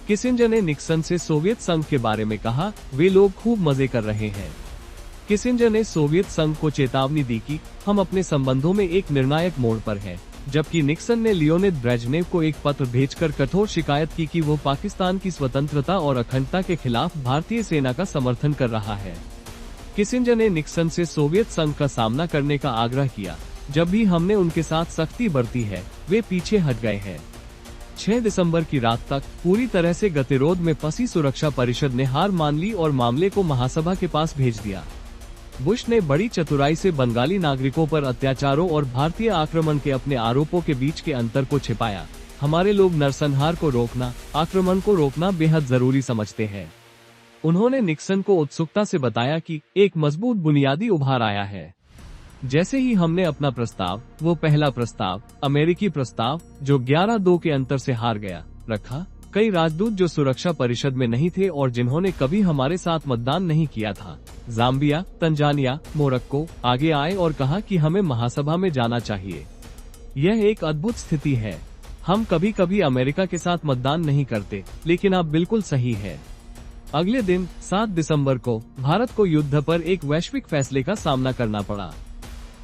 किसिंजर ने निक्सन से सोवियत संघ के बारे में कहा, वे लोग खूब मजे कर रहे हैं। किसिंजर ने सोवियत संघ को चेतावनी दी कि हम अपने संबंधों में एक निर्णायक मोड़ पर हैं, जबकि निक्सन ने लियोनिद ब्रेजनेव को एक पत्र भेजकर कठोर शिकायत की कि वो पाकिस्तान की स्वतंत्रता और अखंडता के खिलाफ भारतीय सेना का समर्थन कर रहा है। किसिंजर ने निक्सन से सोवियत संघ का सामना करने का आग्रह किया। जब भी हमने उनके साथ सख्ती बरती है, वे पीछे हट गए हैं। 6 दिसंबर की रात तक पूरी तरह से गतिरोध में फंसी सुरक्षा परिषद ने हार मान ली और मामले को महासभा के पास भेज दिया। बुश ने बड़ी चतुराई से बंगाली नागरिकों पर अत्याचारों और भारतीय आक्रमण के अपने आरोपों के बीच के अंतर को छिपाया। हमारे लोग नरसंहार को रोकना, आक्रमण को रोकना बेहद जरूरी समझते हैं। उन्होंने निक्सन को उत्सुकता से बताया कि एक मजबूत बुनियादी उभार आया है। जैसे ही हमने अपना प्रस्ताव, वो पहला प्रस्ताव, अमेरिकी प्रस्ताव जो 11-2 के अंतर से हार गया, रखा, कई राजदूत जो सुरक्षा परिषद में नहीं थे और जिन्होंने कभी हमारे साथ मतदान नहीं किया था, जाम्बिया, तंजानिया, मोरक्को, आगे आए और कहा कि हमें महासभा में जाना चाहिए। यह एक अद्भुत स्थिति है। हम कभी कभी अमेरिका के साथ मतदान नहीं करते, लेकिन आप बिल्कुल सही है। अगले दिन 7 दिसंबर को भारत को युद्ध पर एक वैश्विक फैसले का सामना करना पड़ा।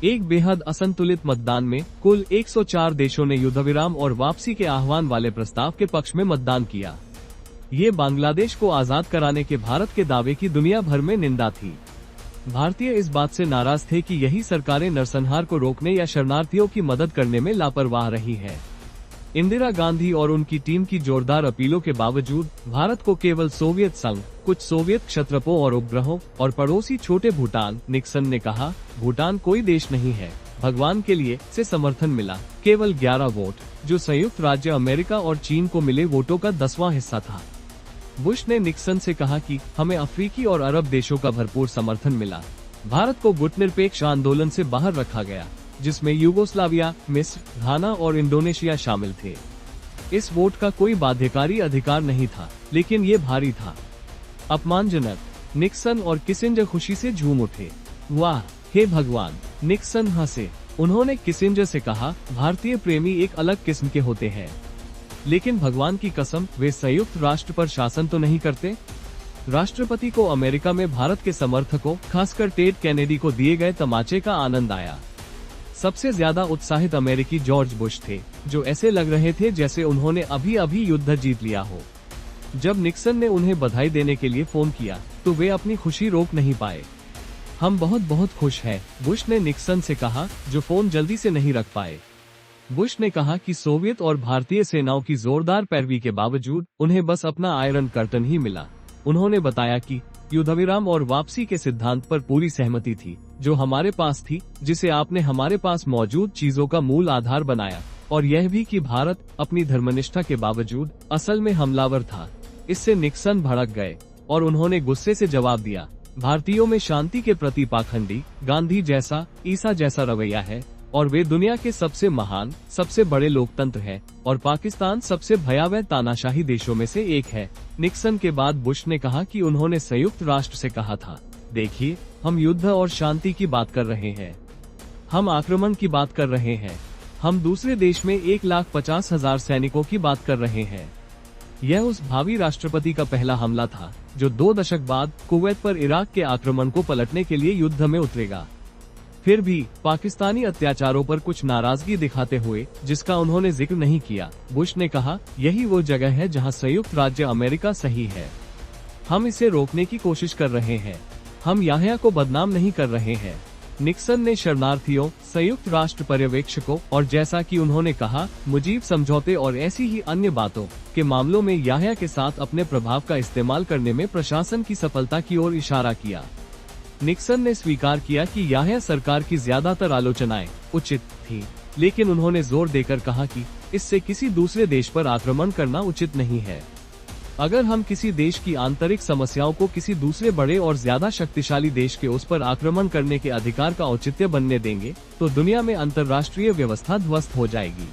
एक बेहद असंतुलित मतदान में कुल 104 देशों ने युद्धविराम और वापसी के आह्वान वाले प्रस्ताव के पक्ष में मतदान किया। ये बांग्लादेश को आजाद कराने के भारत के दावे की दुनिया भर में निंदा थी। भारतीय इस बात से नाराज थे कि यही सरकारें नरसंहार को रोकने या शरणार्थियों की मदद करने में लापरवाह रही है। इंदिरा गांधी और उनकी टीम की जोरदार अपीलों के बावजूद भारत को केवल सोवियत संघ, कुछ सोवियत क्षत्रपों और उपग्रहों और पड़ोसी छोटे भूटान, निक्सन ने कहा, भूटान कोई देश नहीं है, भगवान के लिए से समर्थन मिला। केवल 11 वोट, जो संयुक्त राज्य अमेरिका और चीन को मिले वोटों का 10वां हिस्सा था। बुश ने निक्सन से कहा कि हमें अफ्रीकी और अरब देशों का भरपूर समर्थन मिला। भारत को गुटनिरपेक्ष आंदोलन से बाहर रखा गया, जिसमें यूगोस्लाविया, मिस्र, घाना और इंडोनेशिया शामिल थे। इस वोट का कोई बाध्यकारी अधिकार नहीं था, लेकिन ये भारी था। अपमानजनक। निक्सन और किसिंजर खुशी से झूम उठे। वाह, हे भगवान, निक्सन हंसे। उन्होंने किसिंजर से कहा, भारतीय प्रेमी एक अलग किस्म के होते हैं, लेकिन भगवान की कसम, वे संयुक्त राष्ट्र पर शासन तो नहीं करते। राष्ट्रपति को अमेरिका में भारत के समर्थकों, खासकर टेड कैनेडी को दिए गए तमाचे का आनंद आया। सबसे ज्यादा उत्साहित अमेरिकी जॉर्ज बुश थे, जो ऐसे लग रहे थे जैसे उन्होंने अभी अभी युद्ध जीत लिया हो। जब निक्सन ने उन्हें बधाई देने के लिए फोन किया, तो वे अपनी खुशी रोक नहीं पाए। हम बहुत बहुत खुश हैं, बुश ने निक्सन से कहा, जो फोन जल्दी से नहीं रख पाए। बुश ने कहा कि सोवियत और भारतीय सेनाओं की जोरदार पैरवी के बावजूद उन्हें बस अपना आयरन कर्टन ही मिला। उन्होंने बताया कि युद्धविराम और वापसी के सिद्धांत पर पूरी सहमति थी, जो हमारे पास थी, जिसे आपने हमारे पास मौजूद चीजों का मूल आधार बनाया, और यह भी कि भारत अपनी धर्मनिष्ठा के बावजूद असल में हमलावर था। इससे निक्सन भड़क गए और उन्होंने गुस्से से जवाब दिया, भारतीयों में शांति के प्रति पाखंडी, गांधी जैसा, ईसा जैसा रवैया है, और वे दुनिया के सबसे महान, सबसे बड़े लोकतंत्र हैं, और पाकिस्तान सबसे भयावह तानाशाही देशों में से एक है। निक्सन के बाद बुश ने कहा कि उन्होंने संयुक्त राष्ट्र से कहा था, देखिए, हम युद्ध और शांति की बात कर रहे हैं, हम आक्रमण की बात कर रहे हैं, हम दूसरे देश में 1,50,000 सैनिकों की बात कर रहे हैं। यह उस भावी राष्ट्रपति का पहला हमला था, जो 2 दशक बाद कुवैत पर इराक के आक्रमण को पलटने के लिए युद्ध में उतरेगा। फिर भी पाकिस्तानी अत्याचारों पर कुछ नाराजगी दिखाते हुए, जिसका उन्होंने जिक्र नहीं किया, बुश ने कहा, यही वो जगह है जहां संयुक्त राज्य अमेरिका सही है। हम इसे रोकने की कोशिश कर रहे हैं, हम याह्या को बदनाम नहीं कर रहे हैं। निक्सन ने शरणार्थियों, संयुक्त राष्ट्र पर्यवेक्षकों और जैसा कि उन्होंने कहा, मुजीब समझौते और ऐसी ही अन्य बातों के मामलों में याह्या के साथ अपने प्रभाव का इस्तेमाल करने में प्रशासन की सफलता की ओर इशारा किया। निक्सन ने स्वीकार किया कि याह्या सरकार की ज्यादातर आलोचनाएं उचित थी, लेकिन उन्होंने जोर देकर कहा कि इससे किसी दूसरे देश पर आक्रमण करना उचित नहीं है। अगर हम किसी देश की आंतरिक समस्याओं को किसी दूसरे बड़े और ज्यादा शक्तिशाली देश के उस पर आक्रमण करने के अधिकार का औचित्य बनने देंगे, तो दुनिया में अंतर्राष्ट्रीय व्यवस्था ध्वस्त हो जाएगी।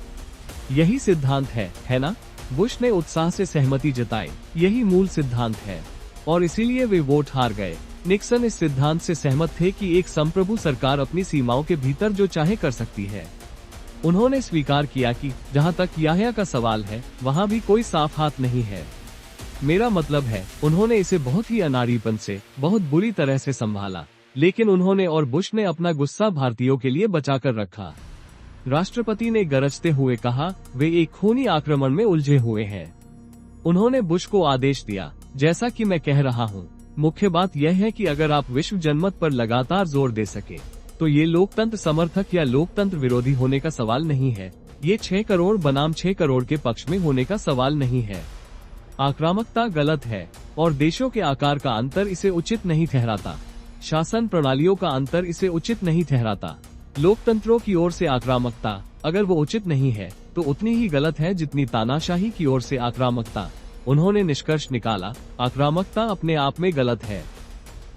यही सिद्धांत है ना? बुश ने उत्साह से सहमति जताई। यही मूल सिद्धांत है, और इसीलिए वे वोट हार गए। निक्सन इस सिद्धांत से सहमत थे कि एक संप्रभु सरकार अपनी सीमाओं के भीतर जो चाहे कर सकती है। उन्होंने स्वीकार किया कि जहां तक याह्या का सवाल है, वहां भी कोई साफ हाथ नहीं है। मेरा मतलब है, उन्होंने इसे बहुत ही अनाड़ीपन से, बहुत बुरी तरह से संभाला, लेकिन उन्होंने और बुश ने अपना गुस्सा भारतीयों के लिए बचाकर रखा। राष्ट्रपति ने गरजते हुए कहा, वे एक खूनी आक्रमण में उलझे हुए हैं। उन्होंने बुश को आदेश दिया, जैसा कि मैं कह रहा हूँ, मुख्य बात यह है कि अगर आप विश्व जनमत पर लगातार जोर दे सके, तो ये लोकतंत्र समर्थक या लोकतंत्र विरोधी होने का सवाल नहीं है। ये 6 करोड़ बनाम 6 करोड़ के पक्ष में होने का सवाल नहीं है। आक्रामकता गलत है, और देशों के आकार का अंतर इसे उचित नहीं ठहराता। शासन प्रणालियों का अंतर इसे उचित नहीं ठहराता। लोकतंत्रों की ओर से आक्रामकता, अगर वो उचित नहीं है, तो उतनी ही गलत है जितनी तानाशाही की ओर से आक्रामकता। उन्होंने निष्कर्ष निकाला, आक्रामकता अपने आप में गलत है।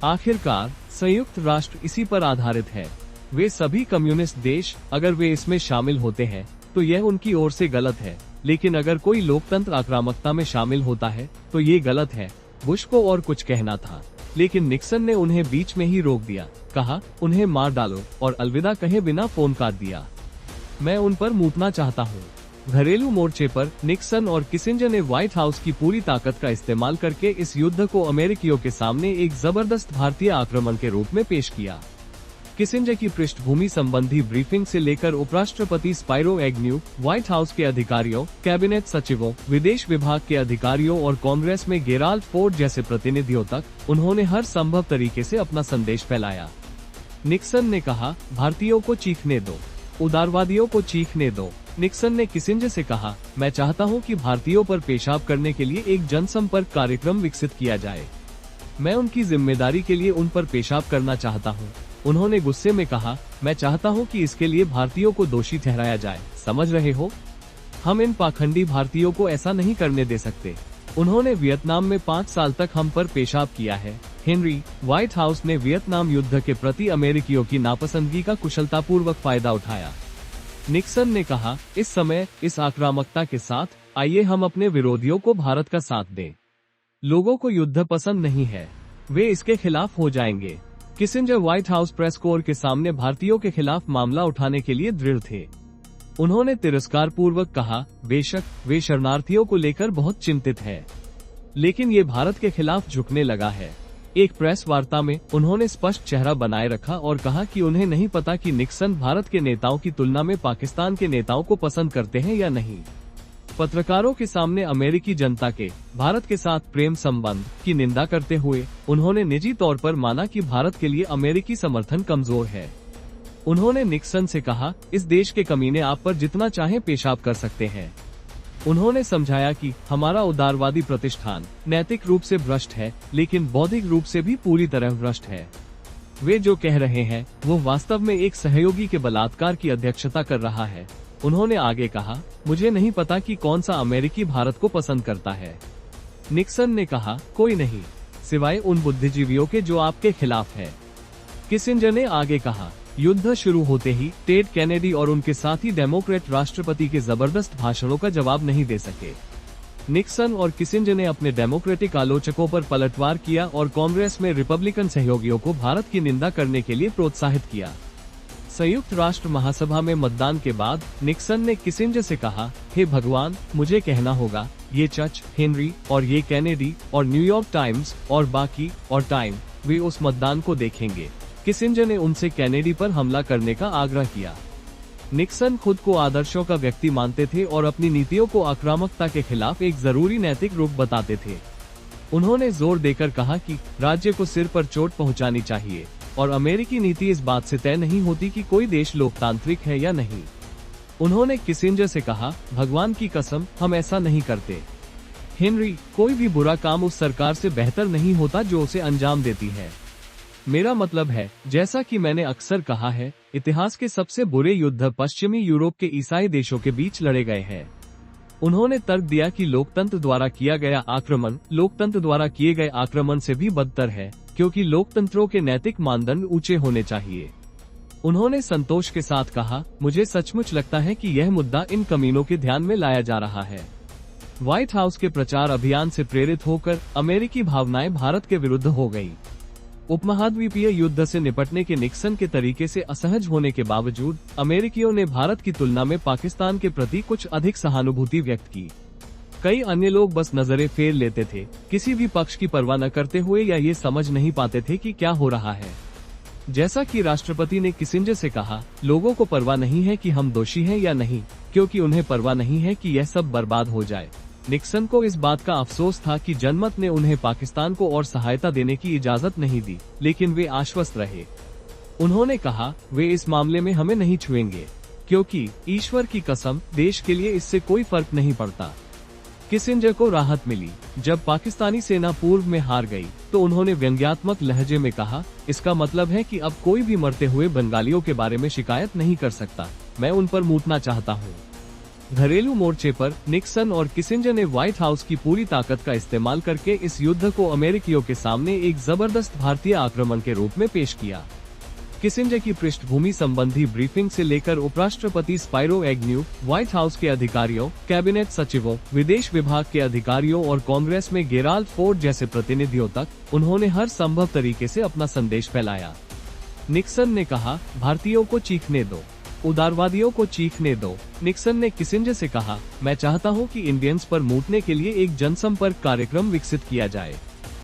आखिरकार संयुक्त राष्ट्र इसी पर आधारित है। वे सभी कम्युनिस्ट देश, अगर वे इसमें शामिल होते हैं, तो यह उनकी ओर से गलत है, लेकिन अगर कोई लोकतंत्र आक्रामकता में शामिल होता है, तो ये गलत है। बुश को और कुछ कहना था, लेकिन निक्सन ने उन्हें बीच में ही रोक दिया, कहा, उन्हें मार डालो, और अलविदा कहे बिना फोन काट दिया। मैं उन पर मूतना चाहता हूँ। घरेलू मोर्चे पर निक्सन और किसिंजर ने व्हाइट हाउस की पूरी ताकत का इस्तेमाल करके इस युद्ध को अमेरिकियों के सामने एक जबरदस्त भारतीय आक्रमण के रूप में पेश किया। किसिंजर की पृष्ठभूमि संबंधी ब्रीफिंग से लेकर उपराष्ट्रपति स्पाइरो एग्न्यू, व्हाइट हाउस के अधिकारियों, कैबिनेट सचिवों, विदेश विभाग के अधिकारियों और कांग्रेस में गेराल्ड फोर्ड जैसे प्रतिनिधियों तक उन्होंने हर संभव तरीके से अपना संदेश फैलाया। निक्सन ने कहा, भारतीयों को चीखने दो, उदारवादियों को चीखने दो। निक्सन ने किसिंजर से कहा, मैं चाहता हूं कि भारतीयों पर पेशाब करने के लिए एक जनसंपर्क कार्यक्रम विकसित किया जाए। मैं उनकी जिम्मेदारी के लिए उन पर पेशाब करना चाहता हूं। उन्होंने गुस्से में कहा, मैं चाहता हूं कि इसके लिए भारतीयों को दोषी ठहराया जाए। समझ रहे हो? हम इन पाखंडी भारतीयों को ऐसा नहीं करने दे सकते। उन्होंने वियतनाम में 5 साल तक हम पर पेशाब किया है। हेनरी, व्हाइट हाउस ने वियतनाम युद्ध के प्रति अमेरिकियों की नापसंदगी का कुशलतापूर्वक फायदा उठाया। निक्सन ने कहा, इस समय इस आक्रामकता के साथ आइए हम अपने विरोधियों को भारत का साथ दें। लोगों को युद्ध पसंद नहीं है, वे इसके खिलाफ हो जाएंगे। Kissinger white house press core के सामने भारतीयों के खिलाफ मामला उठाने के लिए दृढ़ थे। उन्होंने तिरस्कार पूर्वक कहा, बेशक वे शरणार्थियों को लेकर बहुत चिंतित है, लेकिन ये भारत के खिलाफ झुकने लगा है। एक प्रेस वार्ता में उन्होंने स्पष्ट चेहरा बनाए रखा और कहा कि उन्हें नहीं पता कि निक्सन भारत के नेताओं की तुलना में पाकिस्तान के नेताओं को पसंद करते हैं या नहीं। पत्रकारों के सामने अमेरिकी जनता के भारत के साथ प्रेम संबंध की निंदा करते हुए उन्होंने निजी तौर पर माना कि भारत के लिए अमेरिकी समर्थन कमजोर है। उन्होंने निक्सन से कहा, इस देश के कमीने आप पर जितना चाहे पेशाब कर सकते हैं। उन्होंने समझाया कि हमारा उदारवादी प्रतिष्ठान नैतिक रूप से भ्रष्ट है, लेकिन बौद्धिक रूप से भी पूरी तरह भ्रष्ट है। वे जो कह रहे हैं वो वास्तव में एक सहयोगी के बलात्कार की अध्यक्षता कर रहा है। उन्होंने आगे कहा, मुझे नहीं पता कि कौन सा अमेरिकी भारत को पसंद करता है। निक्सन ने कहा, कोई नहीं, सिवाय उन बुद्धिजीवियों के जो आपके खिलाफ है। किसिंजर ने आगे कहा, युद्ध शुरू होते ही टेड कैनेडी और उनके साथी डेमोक्रेट राष्ट्रपति के जबरदस्त भाषणों का जवाब नहीं दे सके। निक्सन और किसिंजर ने अपने डेमोक्रेटिक आलोचकों पर पलटवार किया और कांग्रेस में रिपब्लिकन सहयोगियों को भारत की निंदा करने के लिए प्रोत्साहित किया। संयुक्त राष्ट्र महासभा में मतदान के बाद निक्सन ने किसिंजर से कहा, हे भगवान, मुझे कहना होगा, ये चर्च, हेनरी और ये कैनेडी और न्यूयॉर्क टाइम्स और बाकी और टाइम, वे उस मतदान को देखेंगे। किसिंजर ने उनसे कैनेडी पर हमला करने का आग्रह किया। निक्सन खुद को आदर्शों का व्यक्ति मानते थे और अपनी नीतियों को आक्रामकता के खिलाफ एक जरूरी नैतिक रूप बताते थे। उन्होंने जोर देकर कहा कि राज्य को सिर पर चोट पहुंचानी चाहिए और अमेरिकी नीति इस बात से तय नहीं होती कि कोई देश लोकतांत्रिक है या नहीं। उन्होंने किसिंजर से कहा, भगवान की कसम, हम ऐसा नहीं करते। हेनरी, कोई भी बुरा काम उस सरकार से बेहतर नहीं होता जो उसे अंजाम देती है। मेरा मतलब है, जैसा कि मैंने अक्सर कहा है, इतिहास के सबसे बुरे युद्ध पश्चिमी यूरोप के ईसाई देशों के बीच लड़े गए हैं। उन्होंने तर्क दिया कि लोकतंत्र द्वारा किया गया आक्रमण लोकतंत्र द्वारा किए गए आक्रमण से भी बदतर है, क्योंकि लोकतंत्रों के नैतिक मानदंड ऊंचे होने चाहिए। उन्होंने संतोष के साथ कहा, मुझे सचमुच लगता है कि यह मुद्दा इन कमीनों के ध्यान में लाया जा रहा है। व्हाइट हाउस के प्रचार अभियान से प्रेरित होकर अमेरिकी भावनाएं भारत के विरुद्ध हो गई। उपमहाद्वीपीय युद्ध से निपटने के निक्सन के तरीके से असहज होने के बावजूद अमेरिकियों ने भारत की तुलना में पाकिस्तान के प्रति कुछ अधिक सहानुभूति व्यक्त की। कई अन्य लोग बस नजरें फेर लेते थे, किसी भी पक्ष की परवाह न करते हुए, या ये समझ नहीं पाते थे कि क्या हो रहा है। जैसा कि राष्ट्रपति ने किसिंजर से कहा, लोगों को परवाह नहीं है कि हम दोषी हैं या नहीं, क्योंकि उन्हें परवाह नहीं है कि यह सब बर्बाद हो जाए। निक्सन को इस बात का अफसोस था कि जनमत ने उन्हें पाकिस्तान को और सहायता देने की इजाजत नहीं दी, लेकिन वे आश्वस्त रहे। उन्होंने कहा, वे इस मामले में हमें नहीं छुएंगे, क्योंकि ईश्वर की कसम, देश के लिए इससे कोई फर्क नहीं पड़ता। किसिंजर को राहत मिली जब पाकिस्तानी सेना पूर्व में हार गई, तो उन्होंने व्यंग्यात्मक लहजे में कहा, इसका मतलब है कि अब कोई भी मरते हुए बंगालियों के बारे में शिकायत नहीं कर सकता। मैं उन पर मूतना चाहता हूँ। घरेलू मोर्चे पर निक्सन और किसिंजर ने व्हाइट हाउस की पूरी ताकत का इस्तेमाल करके इस युद्ध को अमेरिकियों के सामने एक जबरदस्त भारतीय आक्रमण के रूप में पेश किया। किसिंजर की पृष्ठभूमि संबंधी ब्रीफिंग से लेकर उपराष्ट्रपति स्पाइरो एग्न्यू, व्हाइट हाउस के अधिकारियों, कैबिनेट सचिवों, विदेश विभाग के अधिकारियों और कांग्रेस में गेराल्ड फोर्ड जैसे प्रतिनिधियों तक उन्होंने हर संभव तरीके से अपना संदेश फैलाया। निक्सन ने कहा, भारतीयों को चीखने दो, उदारवादियों को चीखने दो। निक्सन ने किसिंजर से कहा, मैं चाहता हूं कि इंडियंस पर मूटने के लिए एक जनसंपर्क कार्यक्रम विकसित किया जाए।